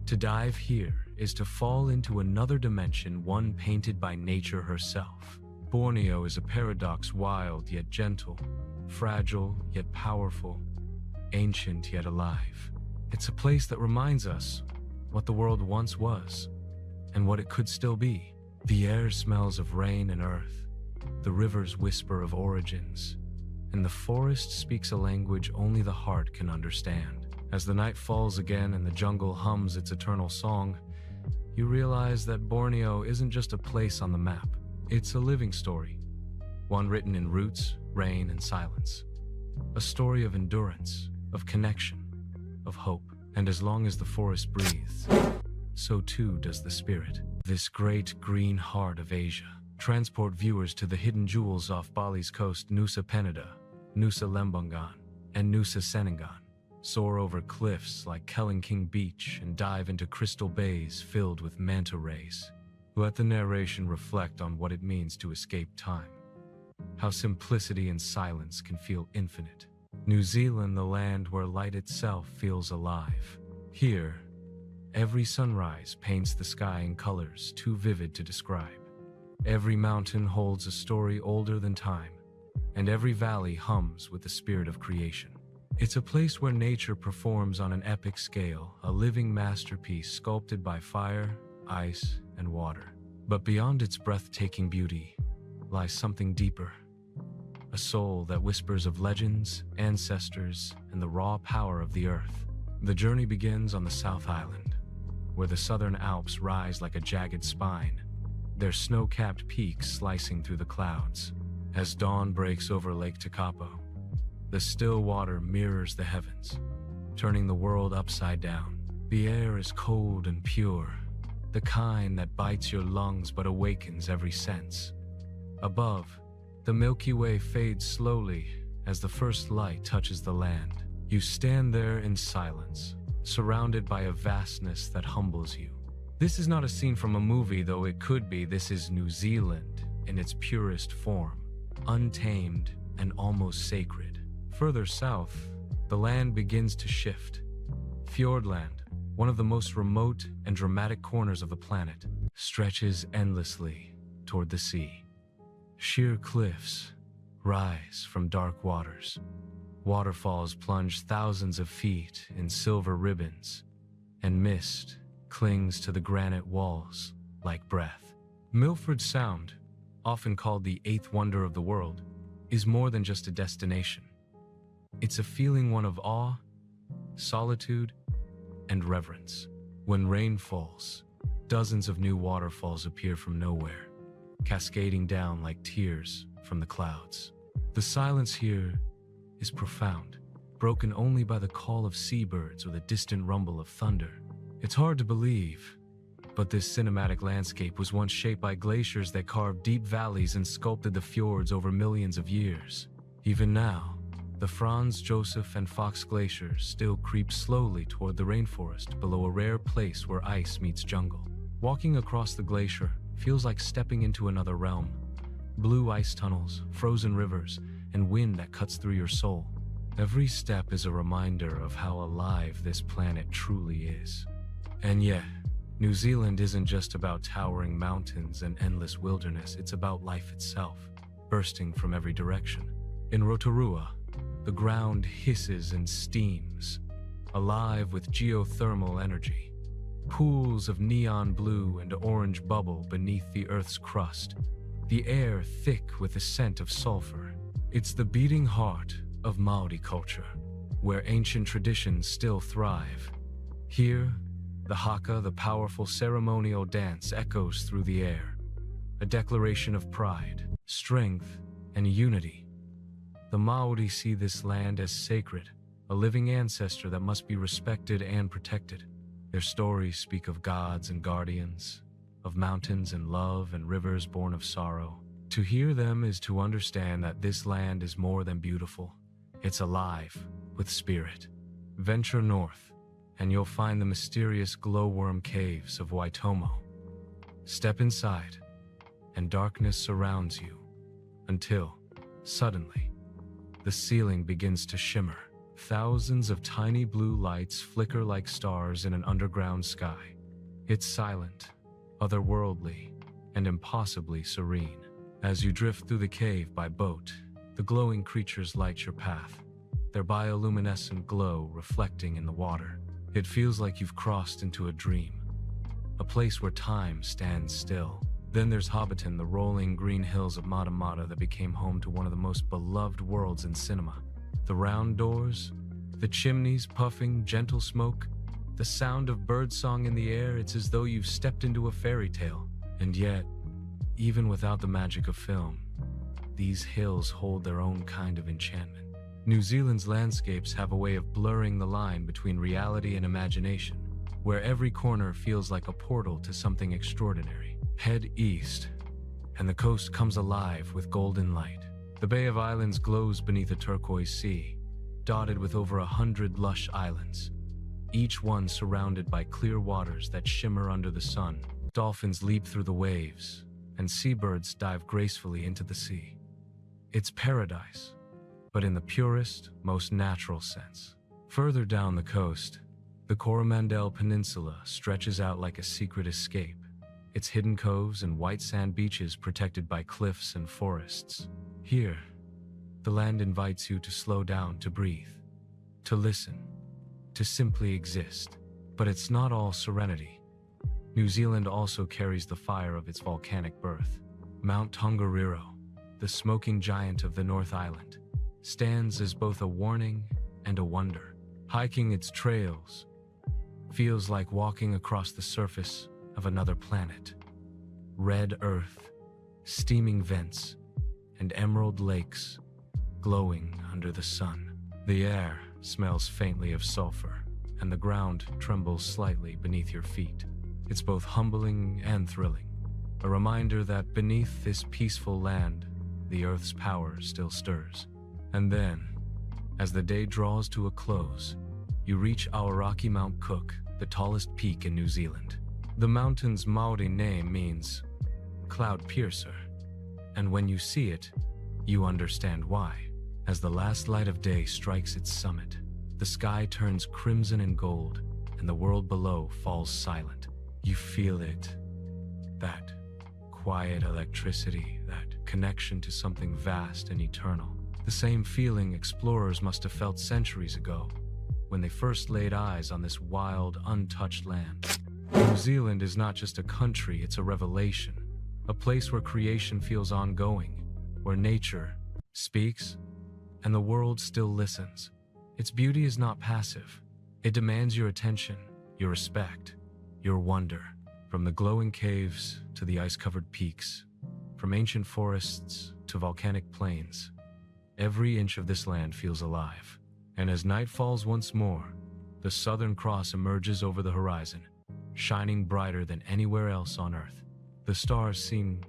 To dive here is to fall into another dimension, one painted by nature herself. Borneo is a paradox, wild yet gentle, fragile yet powerful, ancient yet alive. It's a place that reminds us what the world once was and what it could still be. The air smells of rain and earth, the rivers whisper of origins, and the forest speaks a language only the heart can understand. As the night falls again and the jungle hums its eternal song, you realize that Borneo isn't just a place on the map. It's a living story, one written in roots, rain, and silence. A story of endurance, of connection, of hope. And as long as the forest breathes, so too does the spirit. This great green heart of Asia. Transport viewers to the hidden jewels off Bali's coast, Nusa Penida, Nusa Lembongan, and Nusa Senengan. Soar over cliffs like Kelingking Beach and dive into crystal bays filled with manta rays. Let the narration reflect on what it means to escape time. How simplicity and silence can feel infinite. New Zealand, the land where light itself feels alive. Here, every sunrise paints the sky in colors too vivid to describe. Every mountain holds a story older than time, and every valley hums with the spirit of creation. It's a place where nature performs on an epic scale, a living masterpiece sculpted by fire, ice, and water. But beyond its breathtaking beauty lies something deeper. A soul that whispers of legends, ancestors, and the raw power of the earth. The journey begins on the South Island, where the southern Alps rise like a jagged spine, their snow-capped peaks slicing through the clouds. As dawn breaks over Lake Tekapo, the still water mirrors the heavens, turning the world upside down. The air is cold and pure, the kind that bites your lungs but awakens every sense. Above, the Milky Way fades slowly as the first light touches the land. You stand there in silence, surrounded by a vastness that humbles you. This is not a scene from a movie, though it could be. This is New Zealand in its purest form, untamed and almost sacred. Further south, the land begins to shift. Fjordland, one of the most remote and dramatic corners of the planet, stretches endlessly toward the sea. Sheer cliffs rise from dark waters. Waterfalls plunge thousands of feet in silver ribbons, and mist clings to the granite walls like breath. Milford Sound, often called the eighth wonder of the world, is more than just a destination. It's a feeling, one of awe, solitude, and reverence. When rain falls, dozens of new waterfalls appear from nowhere, cascading down like tears from the clouds. The silence here is profound, broken only by the call of seabirds or the distant rumble of thunder. It's hard to believe, but this cinematic landscape was once shaped by glaciers that carved deep valleys and sculpted the fjords over millions of years. Even now, the Franz Josef and Fox glaciers still creep slowly toward the rainforest below a rare place where ice meets jungle. Walking across the glacier feels like stepping into another realm. Blue ice tunnels, frozen rivers, and wind that cuts through your soul. Every step is a reminder of how alive this planet truly is. And yet, New Zealand isn't just about towering mountains and endless wilderness, it's about life itself, bursting from every direction. In Rotorua, the ground hisses and steams, alive with geothermal energy. Pools of neon blue and orange bubble beneath the Earth's crust, the air thick with the scent of sulfur. It's the beating heart of Maori culture, where ancient traditions still thrive. Here, the haka, the powerful ceremonial dance, echoes through the air, a declaration of pride, strength, and unity. The Maori see this land as sacred, a living ancestor that must be respected and protected. Their stories speak of gods and guardians, of mountains and love and rivers born of sorrow. To hear them is to understand that this land is more than beautiful. It's alive with spirit. Venture north, and you'll find the mysterious glowworm caves of Waitomo. Step inside, and darkness surrounds you, until, suddenly, the ceiling begins to shimmer. Thousands of tiny blue lights flicker like stars in an underground sky. It's silent, otherworldly, and impossibly serene. As you drift through the cave by boat, the glowing creatures light your path, their bioluminescent glow reflecting in the water. It feels like you've crossed into a dream, a place where time stands still. Then there's Hobbiton, the rolling green hills of Matamata that became home to one of the most beloved worlds in cinema. The round doors, the chimneys puffing gentle smoke, the sound of birdsong in the air, it's as though you've stepped into a fairy tale. And yet, even without the magic of film, these hills hold their own kind of enchantment. New Zealand's landscapes have a way of blurring the line between reality and imagination, where every corner feels like a portal to something extraordinary. Head east, and the coast comes alive with golden light. The Bay of Islands glows beneath a turquoise sea, dotted with over 100 lush islands, each one surrounded by clear waters that shimmer under the sun. Dolphins leap through the waves, and seabirds dive gracefully into the sea. It's paradise, but in the purest, most natural sense. Further down the coast, the Coromandel Peninsula stretches out like a secret escape, its hidden coves and white sand beaches protected by cliffs and forests. Here, the land invites you to slow down, to breathe, to listen, to simply exist. But it's not all serenity. New Zealand also carries the fire of its volcanic birth. Mount Tongariro, the smoking giant of the North Island, stands as both a warning and a wonder. Hiking its trails feels like walking across the surface of another planet. red earth, steaming vents, and emerald lakes glowing under the sun. The air smells faintly of sulfur, and the ground trembles slightly beneath your feet. It's both humbling and thrilling, a reminder that beneath this peaceful land, the earth's power still stirs. And then, as the day draws to a close, you reach our rocky Mount Cook, the tallest peak in New Zealand. The mountain's Maori name means cloud piercer, and when you see it, you understand why. As the last light of day strikes its summit, the sky turns crimson and gold, and the world below falls silent. You feel it, that quiet electricity, that connection to something vast and eternal. The same feeling explorers must have felt centuries ago, when they first laid eyes on this wild, untouched land. New Zealand is not just a country, it's a revelation, a place where creation feels ongoing, where nature speaks, and the world still listens. Its beauty is not passive. It demands your attention, your respect, your wonder. From the glowing caves to the ice-covered peaks, from ancient forests to volcanic plains, every inch of this land feels alive. And as night falls once more, the Southern Cross emerges over the horizon, shining brighter than anywhere else on Earth. The stars seem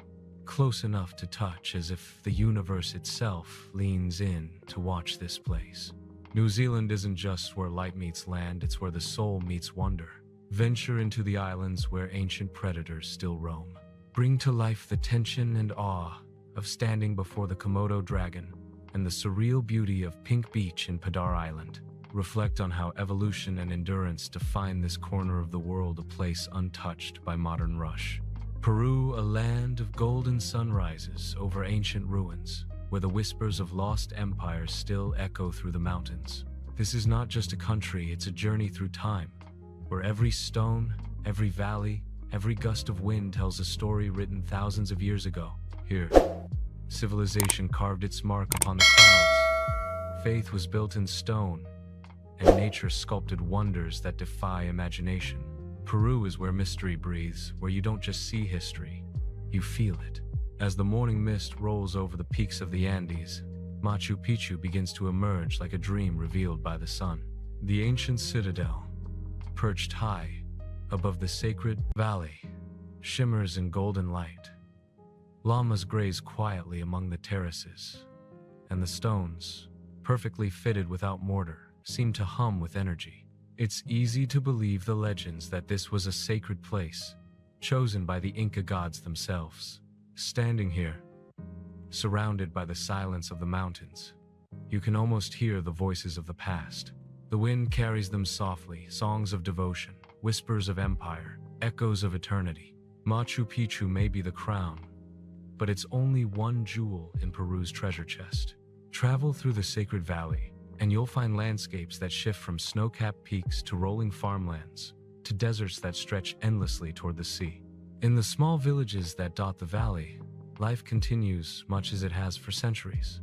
close enough to touch, as if the universe itself leans in to watch this place. New Zealand isn't just where light meets land, it's where the soul meets wonder. Venture into the islands where ancient predators still roam. Bring to life the tension and awe of standing before the Komodo dragon and the surreal beauty of Pink Beach in Padar Island. Reflect on how evolution and endurance define this corner of the world, a place untouched by modern rush. Peru, a land of golden sunrises over ancient ruins, where the whispers of lost empires still echo through the mountains. This is not just a country, it's a journey through time, where every stone, every valley, every gust of wind tells a story written thousands of years ago. Here, civilization carved its mark upon the clouds. Faith was built in stone, and nature sculpted wonders that defy imagination. Peru is where mystery breathes, where you don't just see history, you feel it. As the morning mist rolls over the peaks of the Andes, Machu Picchu begins to emerge like a dream revealed by the sun. The ancient citadel, perched high above the sacred valley, shimmers in golden light. Llamas graze quietly among the terraces, and the stones, perfectly fitted without mortar, seem to hum with energy. It's easy to believe the legends that this was a sacred place, chosen by the Inca gods themselves. Standing here, surrounded by the silence of the mountains, you can almost hear the voices of the past. The wind carries them softly, songs of devotion, whispers of empire, echoes of eternity. Machu Picchu may be the crown, but it's only one jewel in Peru's treasure chest. Travel through the sacred valley, and you'll find landscapes that shift from snow-capped peaks to rolling farmlands, to deserts that stretch endlessly toward the sea. In the small villages that dot the valley, life continues much as it has for centuries.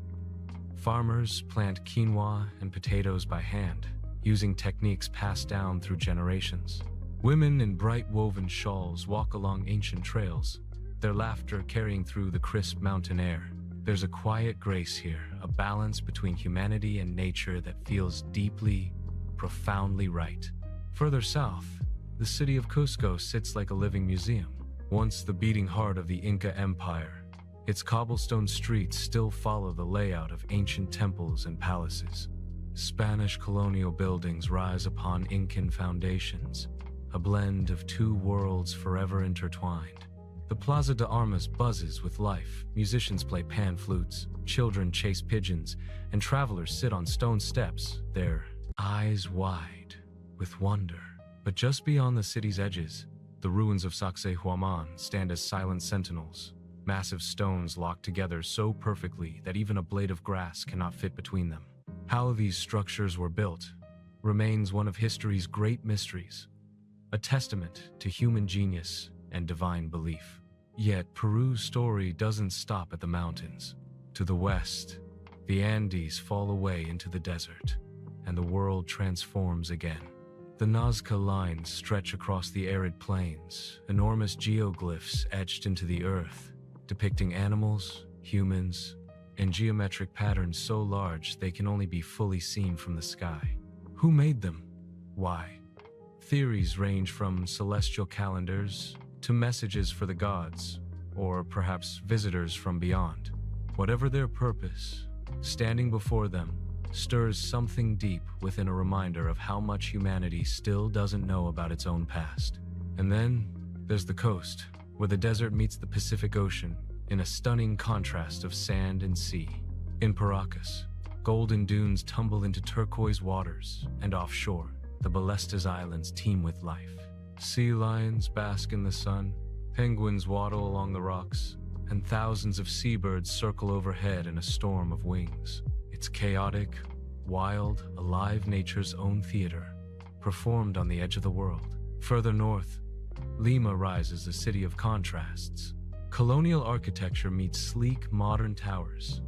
Farmers plant quinoa and potatoes by hand, using techniques passed down through generations. Women in bright woven shawls walk along ancient trails, their laughter carrying through the crisp mountain air. There's a quiet grace here, a balance between humanity and nature that feels deeply, profoundly right. Further south, the city of Cusco sits like a living museum. Once the beating heart of the Inca Empire, its cobblestone streets still follow the layout of ancient temples and palaces. Spanish colonial buildings rise upon Incan foundations, a blend of two worlds forever intertwined. The Plaza de Armas buzzes with life. Musicians play pan flutes, children chase pigeons, and travelers sit on stone steps, their eyes wide with wonder. But just beyond the city's edges, the ruins of Sacsayhuaman stand as silent sentinels, massive stones locked together so perfectly that even a blade of grass cannot fit between them. How these structures were built remains one of history's great mysteries, a testament to human genius and divine belief. Yet Peru's story doesn't stop at the mountains. To the west, the Andes fall away into the desert, and the world transforms again. The Nazca lines stretch across the arid plains, enormous geoglyphs etched into the earth, depicting animals, humans, and geometric patterns so large they can only be fully seen from the sky. Who made them? Why? Theories range from celestial calendars to messages for the gods, or perhaps visitors from beyond. Whatever their purpose, standing before them stirs something deep within, a reminder of how much humanity still doesn't know about its own past. And then there's the coast, where the desert meets the Pacific Ocean in a stunning contrast of sand and sea. In Paracas, golden dunes tumble into turquoise waters, and offshore, the Ballestas Islands teem with life. Sea lions bask in the sun, penguins waddle along the rocks, and thousands of seabirds circle overhead in a storm of wings. It's chaotic, wild, alive nature's own theater, performed on the edge of the world. Further north, Lima rises, a city of contrasts. Colonial architecture meets sleek, modern towers,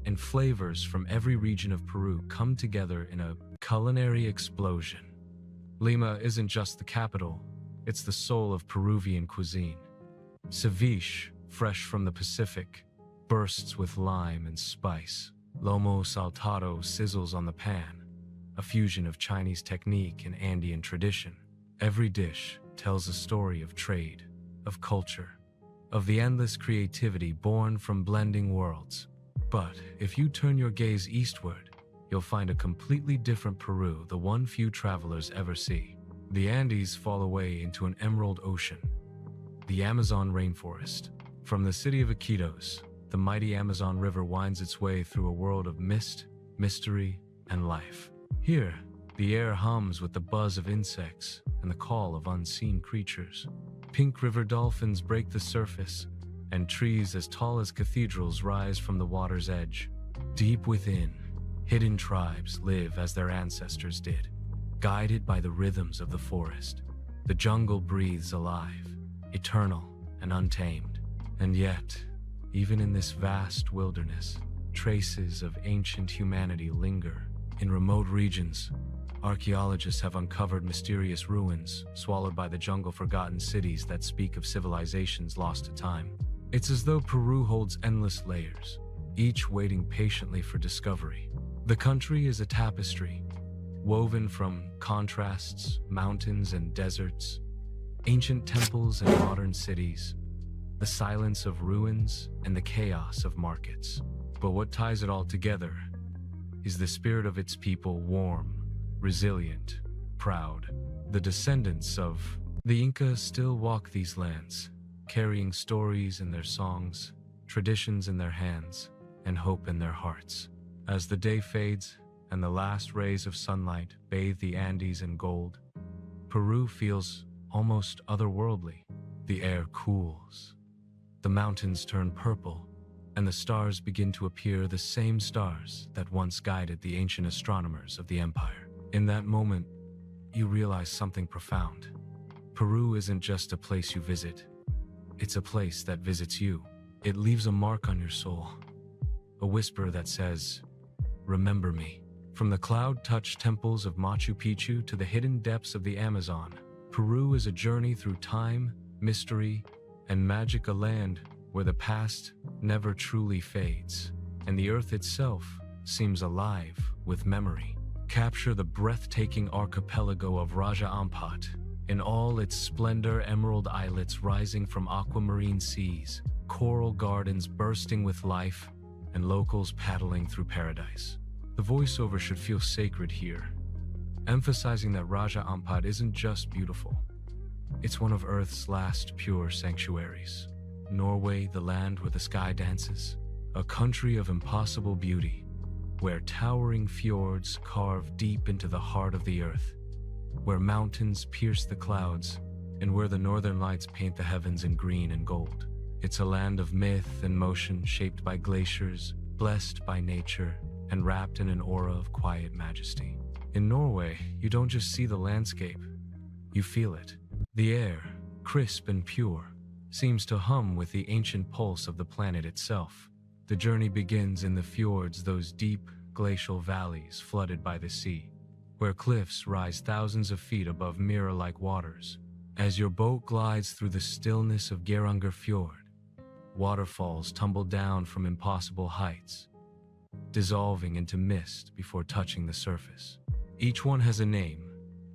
and flavors from every region of Peru come together in a culinary explosion. Lima isn't just the capital, it's the soul of Peruvian cuisine. Ceviche, fresh from the Pacific, bursts with lime and spice. Lomo saltado sizzles on the pan, a fusion of Chinese technique and Andean tradition. Every dish tells a story of trade, of culture, of the endless creativity born from blending worlds. But if you turn your gaze eastward, you'll find a completely different Peru, the one few travelers ever see. The Andes fall away into an emerald ocean, the Amazon rainforest. From the city of Iquitos, the mighty Amazon River winds its way through a world of mist, mystery, and life. Here, the air hums with the buzz of insects and the call of unseen creatures. Pink river dolphins break the surface, and trees as tall as cathedrals rise from the water's edge. Deep within, hidden tribes live as their ancestors did, guided by the rhythms of the forest. The jungle breathes alive, eternal and untamed. And yet, even in this vast wilderness, traces of ancient humanity linger. In remote regions, archaeologists have uncovered mysterious ruins swallowed by the jungle, forgotten cities that speak of civilizations lost to time. It's as though Peru holds endless layers, each waiting patiently for discovery. The country is a tapestry, woven from contrasts, mountains and deserts, ancient temples and modern cities, the silence of ruins and the chaos of markets. But what ties it all together is the spirit of its people, warm, resilient, proud. The descendants of the Inca still walk these lands, carrying stories in their songs, traditions in their hands, and hope in their hearts. As the day fades and the last rays of sunlight bathe the Andes in gold, Peru feels almost otherworldly. The air cools, the mountains turn purple, and the stars begin to appear, the same stars that once guided the ancient astronomers of the empire. In that moment, you realize something profound. Peru isn't just a place you visit. It's a place that visits you. It leaves a mark on your soul, a whisper that says, "Remember me." From the cloud-touched temples of Machu Picchu to the hidden depths of the Amazon, Peru is a journey through time, mystery, and magic, a land where the past never truly fades, and the earth itself seems alive with memory. Capture the breathtaking archipelago of Raja Ampat in all its splendor, emerald islets rising from aquamarine seas, coral gardens bursting with life, and locals paddling through paradise. The voiceover should feel sacred here, emphasizing that Raja Ampat isn't just beautiful. It's one of Earth's last pure sanctuaries. Norway, the land where the sky dances, a country of impossible beauty, where towering fjords carve deep into the heart of the earth, where mountains pierce the clouds, and where the northern lights paint the heavens in green and gold. It's a land of myth and motion, shaped by glaciers, blessed by nature, and wrapped in an aura of quiet majesty. In Norway, you don't just see the landscape, you feel it. The air, crisp and pure, seems to hum with the ancient pulse of the planet itself. The journey begins in the fjords, those deep, glacial valleys flooded by the sea, where cliffs rise thousands of feet above mirror-like waters. As your boat glides through the stillness of Geiranger Fjord, waterfalls tumble down from impossible heights, dissolving into mist before touching the surface. Each one has a name: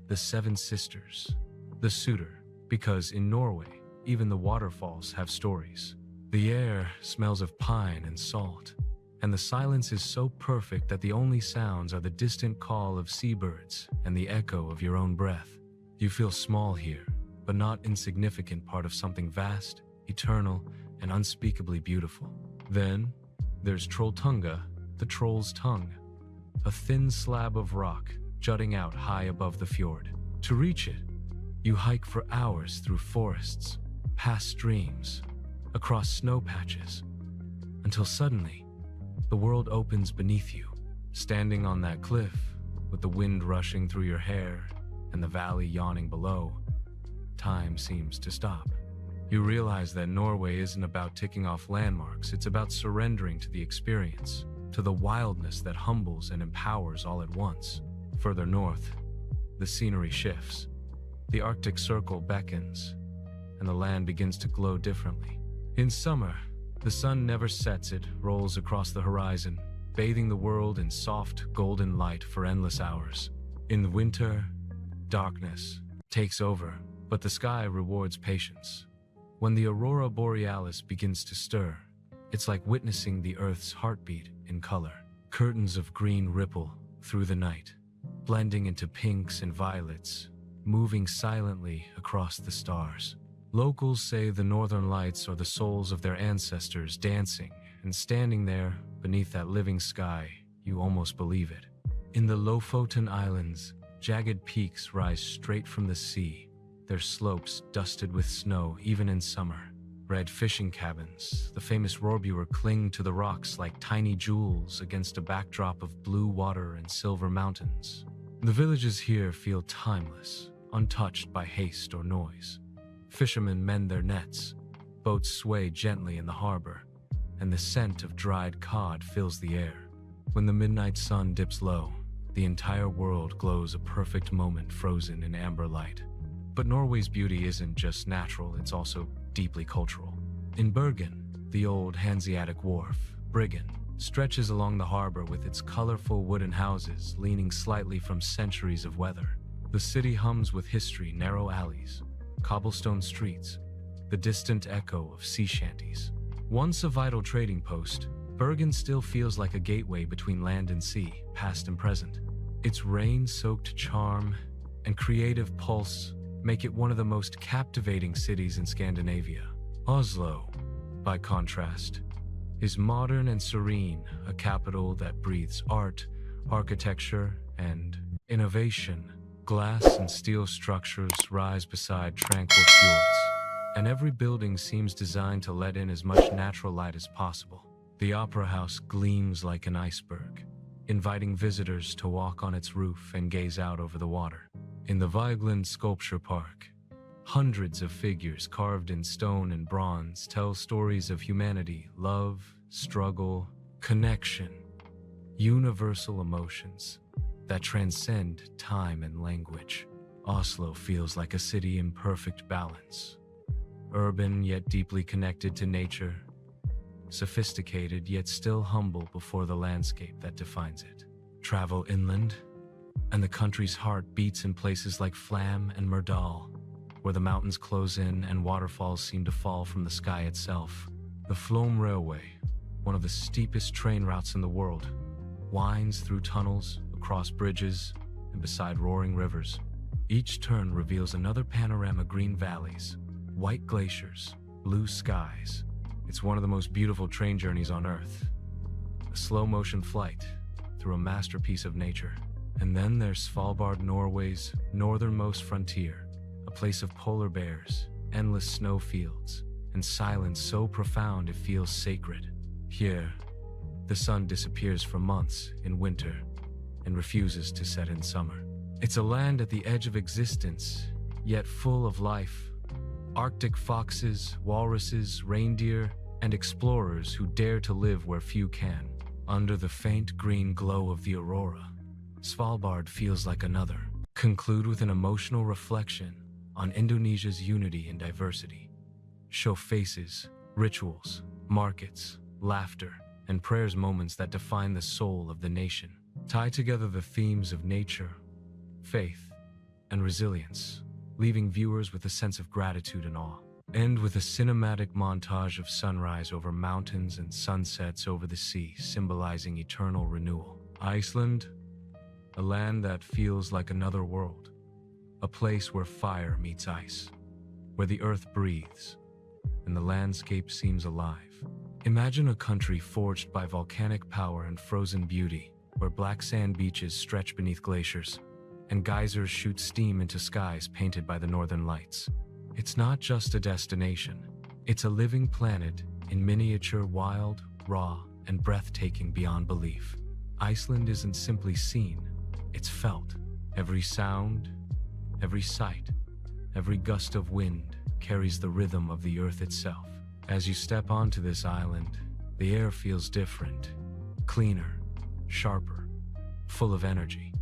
the Seven Sisters, the Sutter, because in Norway, even the waterfalls have stories. The air smells of pine and salt, and the silence is so perfect that the only sounds are the distant call of seabirds and the echo of your own breath. You feel small here, but not insignificant, part of something vast, eternal, and unspeakably beautiful. Then, there's Trolltunga, the troll's tongue, a thin slab of rock jutting out high above the fjord. To reach it, you hike for hours through forests, past streams, across snow patches, until suddenly, the world opens beneath you. Standing on that cliff, with the wind rushing through your hair and the valley yawning below, time seems to stop. You realize that Norway isn't about ticking off landmarks, it's about surrendering to the experience, to the wildness that humbles and empowers all at once. Further north, the scenery shifts. The Arctic Circle beckons, and the land begins to glow differently. In summer, the sun never sets, it rolls across the horizon, bathing the world in soft, golden light for endless hours. In the winter, darkness takes over, but the sky rewards patience. When the aurora borealis begins to stir, it's like witnessing the Earth's heartbeat in color. Curtains of green ripple through the night, blending into pinks and violets, moving silently across the stars. Locals say the northern lights are the souls of their ancestors dancing, and standing there beneath that living sky, you almost believe it. In the Lofoten Islands, jagged peaks rise straight from the sea, their slopes dusted with snow even in summer. Red fishing cabins, the famous rorbua, cling to the rocks like tiny jewels against a backdrop of blue water and silver mountains. The villages here feel timeless, untouched by haste or noise. Fishermen mend their nets, boats sway gently in the harbor, and the scent of dried cod fills the air. When the midnight sun dips low, the entire world glows, a perfect moment frozen in amber light. But Norway's beauty isn't just natural, it's also deeply cultural. In Bergen, the old Hanseatic wharf, Bryggen, stretches along the harbor with its colorful wooden houses leaning slightly from centuries of weather. The city hums with history, narrow alleys, cobblestone streets, the distant echo of sea shanties. Once a vital trading post, Bergen still feels like a gateway between land and sea, past and present. Its rain-soaked charm and creative pulse make it one of the most captivating cities in Scandinavia. Oslo, by contrast, is modern and serene, a capital that breathes art, architecture, and innovation. Glass and steel structures rise beside tranquil fjords, and every building seems designed to let in as much natural light as possible. The Opera House gleams like an iceberg, inviting visitors to walk on its roof and gaze out over the water. In the Vigeland Sculpture Park, hundreds of figures carved in stone and bronze tell stories of humanity, love, struggle, connection, universal emotions that transcend time and language. Oslo feels like a city in perfect balance, urban yet deeply connected to nature, sophisticated yet still humble before the landscape that defines it. Travel inland, and the country's heart beats in places like Flam and Myrdal, where the mountains close in and waterfalls seem to fall from the sky itself. The Flom Railway, one of the steepest train routes in the world, winds through tunnels, across bridges, and beside roaring rivers. Each turn reveals another panorama: green valleys, white glaciers, blue skies. It's one of the most beautiful train journeys on Earth. A slow-motion flight through a masterpiece of nature. And then there's Svalbard, Norway's northernmost frontier, a place of polar bears, endless snowfields, and silence so profound it feels sacred. Here, the sun disappears for months in winter and refuses to set in summer. It's a land at the edge of existence, yet full of life. Arctic foxes, walruses, reindeer, and explorers who dare to live where few can. Under the faint green glow of the aurora, Svalbard feels like another. Conclude with an emotional reflection on Indonesia's unity and diversity. Show faces, rituals, markets, laughter, and prayers moments that define the soul of the nation. Tie together the themes of nature, faith, and resilience, leaving viewers with a sense of gratitude and awe. End with a cinematic montage of sunrise over mountains and sunsets over the sea, symbolizing eternal renewal. Iceland, a land that feels like another world, a place where fire meets ice, where the earth breathes and the landscape seems alive. Imagine a country forged by volcanic power and frozen beauty, where black sand beaches stretch beneath glaciers and geysers shoot steam into skies painted by the northern lights. It's not just a destination, it's a living planet in miniature, wild, raw, and breathtaking beyond belief. Iceland isn't simply seen, it's felt. Every sound, every sight, every gust of wind carries the rhythm of the earth itself. As you step onto this island, the air feels different, cleaner, sharper, full of energy.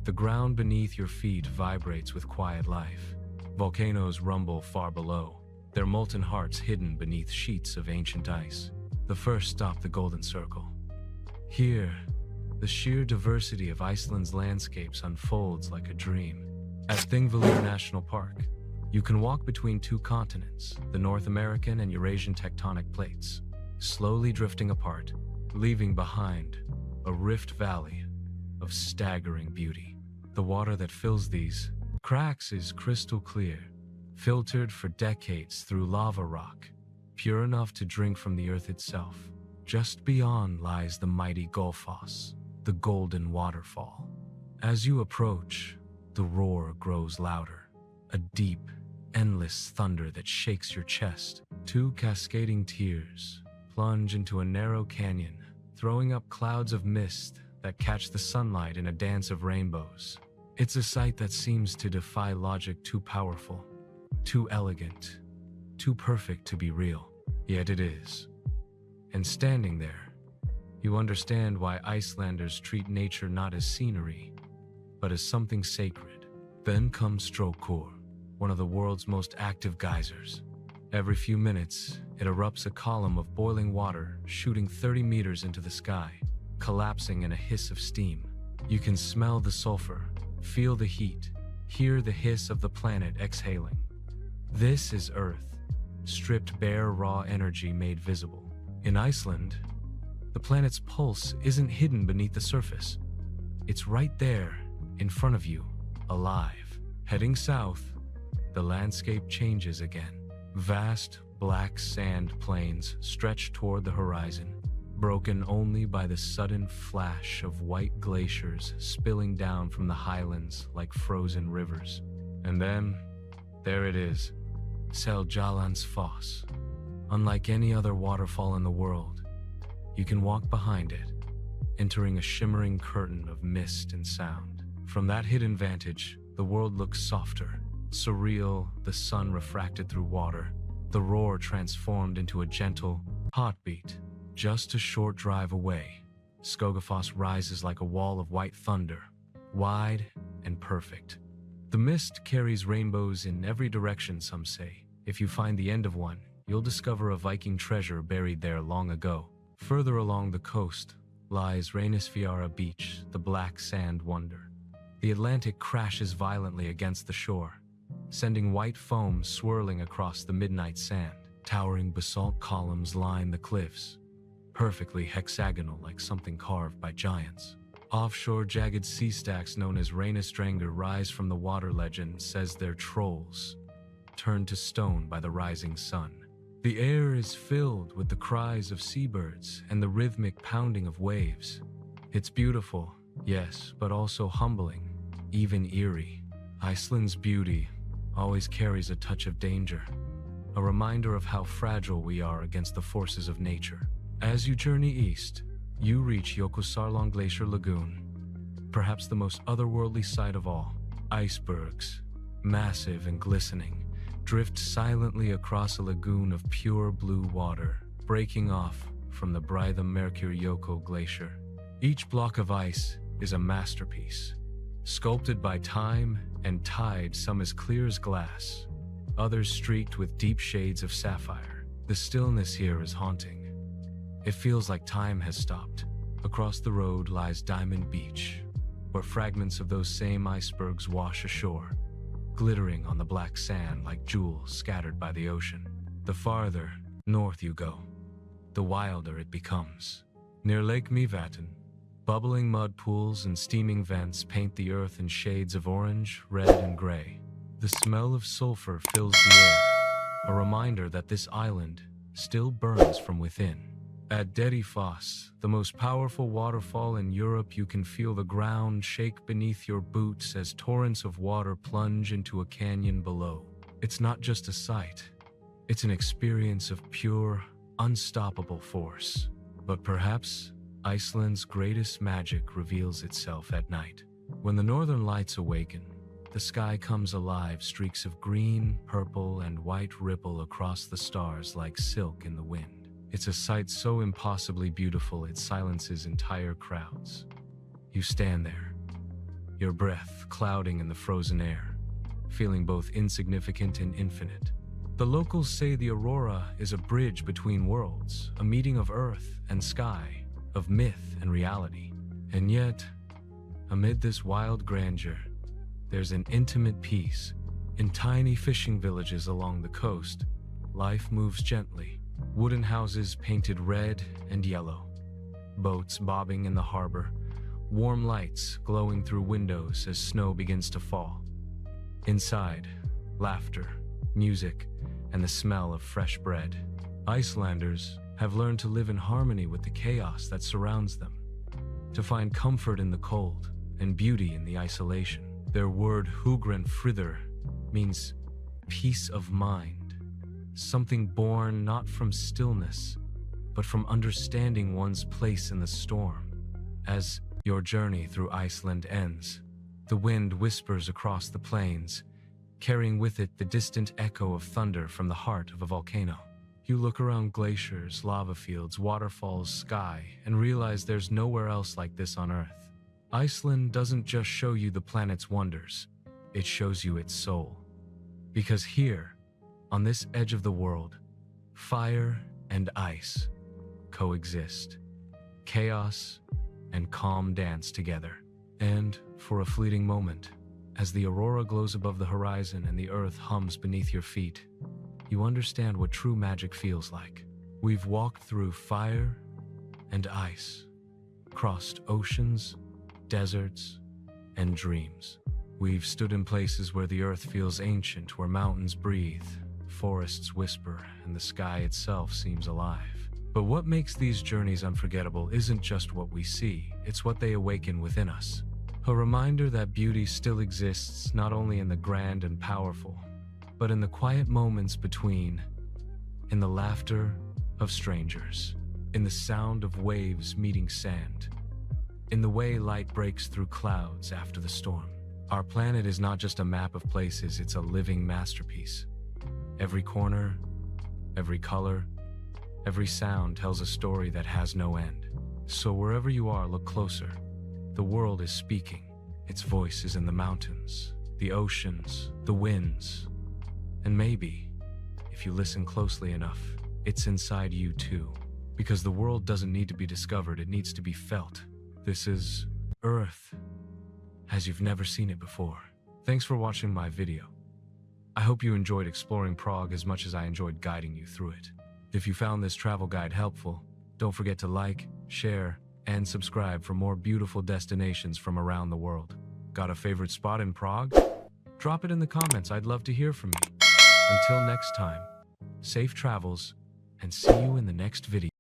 The ground beneath your feet vibrates with quiet life. Volcanoes rumble far below, their molten hearts hidden beneath sheets of ancient ice. The first stop, the Golden Circle. Here, the sheer diversity of Iceland's landscapes unfolds like a dream. At Thingvellir National Park, you can walk between two continents, the North American and Eurasian tectonic plates, slowly drifting apart, leaving behind a rift valley of staggering beauty. The water that fills these cracks is crystal clear, filtered for decades through lava rock, pure enough to drink from the earth itself. Just beyond lies the mighty Gullfoss, the golden waterfall. As you approach, the roar grows louder, a deep, endless thunder that shakes your chest. Two cascading tiers plunge into a narrow canyon, throwing up clouds of mist that catch the sunlight in a dance of rainbows. It's a sight that seems to defy logic, too powerful, too elegant, too perfect to be real. Yet it is. And standing there, you understand why Icelanders treat nature not as scenery, but as something sacred. Then comes Strokkur, one of the world's most active geysers. Every few minutes, it erupts a column of boiling water, shooting 30 meters into the sky, collapsing in a hiss of steam. You can smell the sulfur, feel the heat, hear the hiss of the planet exhaling. This is Earth, stripped bare, raw energy made visible. In Iceland, the planet's pulse isn't hidden beneath the surface. It's right there, in front of you, alive. Heading south, the landscape changes again. Vast, black sand plains stretch toward the horizon, broken only by the sudden flash of white glaciers spilling down from the highlands like frozen rivers. And then, there it is, Seljalandsfoss. Unlike any other waterfall in the world, you can walk behind it, entering a shimmering curtain of mist and sound. From that hidden vantage, the world looks softer, surreal, the sun refracted through water, the roar transformed into a gentle heartbeat. Just a short drive away, Skogafoss rises like a wall of white thunder, wide and perfect. The mist carries rainbows in every direction, some say. If you find the end of one, you'll discover a Viking treasure buried there long ago. Further along the coast lies Reynisfjara Beach, the black sand wonder. The Atlantic crashes violently against the shore, sending white foam swirling across the midnight sand. Towering basalt columns line the cliffs, perfectly hexagonal like something carved by giants. Offshore jagged sea stacks known as Reynisdrangar rise from the water. Legend says they're trolls, turned to stone by the rising sun. The air is filled with the cries of seabirds and the rhythmic pounding of waves. It's beautiful, yes, but also humbling, even eerie. Iceland's beauty always carries a touch of danger, a reminder of how fragile we are against the forces of nature. As you journey east, you reach Jökulsárlón Glacier Lagoon, perhaps the most otherworldly sight of all. Icebergs, massive and glistening, drift silently across a lagoon of pure blue water, breaking off from the Breiðamerkurjökull glacier. Each block of ice is a masterpiece. Sculpted by time and tide, some as clear as glass, others streaked with deep shades of sapphire. The stillness here is haunting. It feels like time has stopped. Across the road lies Diamond Beach, where fragments of those same icebergs wash ashore, glittering on the black sand like jewels scattered by the ocean. The farther north you go, the wilder it becomes. Near Lake Mevatten, bubbling mud pools and steaming vents paint the earth in shades of orange, red, and gray. The smell of sulfur fills the air, a reminder that this island still burns from within. At Dedi Foss, the most powerful waterfall in Europe, you can feel the ground shake beneath your boots as torrents of water plunge into a canyon below. It's not just a sight, it's an experience of pure, unstoppable force. But perhaps Iceland's greatest magic reveals itself at night. When the northern lights awaken, the sky comes alive, streaks of green, purple, and white ripple across the stars like silk in the wind. It's a sight so impossibly beautiful it silences entire crowds. You stand there, your breath clouding in the frozen air, feeling both insignificant and infinite. The locals say the aurora is a bridge between worlds, a meeting of earth and sky, of myth and reality. And yet, amid this wild grandeur, there's an intimate peace. In tiny fishing villages along the coast, life moves gently. Wooden houses painted red and yellow, boats bobbing in the harbor, warm lights glowing through windows as snow begins to fall. Inside, laughter, music, and the smell of fresh bread. Icelanders have learned to live in harmony with the chaos that surrounds them, to find comfort in the cold and beauty in the isolation. Their word hugrenfriður means peace of mind, something born not from stillness, but from understanding one's place in the storm. As your journey through Iceland ends, the wind whispers across the plains, carrying with it the distant echo of thunder from the heart of a volcano. You look around glaciers, lava fields, waterfalls, sky, and realize there's nowhere else like this on Earth. Iceland doesn't just show you the planet's wonders, it shows you its soul. Because here, on this edge of the world, fire and ice coexist. Chaos and calm dance together. And for a fleeting moment, as the aurora glows above the horizon and the earth hums beneath your feet, you understand what true magic feels like. We've walked through fire and ice, crossed oceans, deserts, and dreams. We've stood in places where the earth feels ancient, where mountains breathe, forests whisper, and the sky itself seems alive. But what makes these journeys unforgettable isn't just what we see, it's what they awaken within us. A reminder that beauty still exists not only in the grand and powerful, but in the quiet moments between, in the laughter of strangers, in the sound of waves meeting sand, in the way light breaks through clouds after the storm. Our planet is not just a map of places, it's a living masterpiece. Every corner, every color, every sound tells a story that has no end. So wherever you are, look closer. The world is speaking. Its voice is in the mountains, the oceans, the winds. And maybe, if you listen closely enough, it's inside you too. Because the world doesn't need to be discovered, it needs to be felt. This is Earth, as you've never seen it before. Thanks for watching my video. I hope you enjoyed exploring Prague as much as I enjoyed guiding you through it. If you found this travel guide helpful, don't forget to like, share, and subscribe for more beautiful destinations from around the world. Got a favorite spot in Prague? Drop it in the comments, I'd love to hear from you. Until next time, safe travels, and see you in the next video.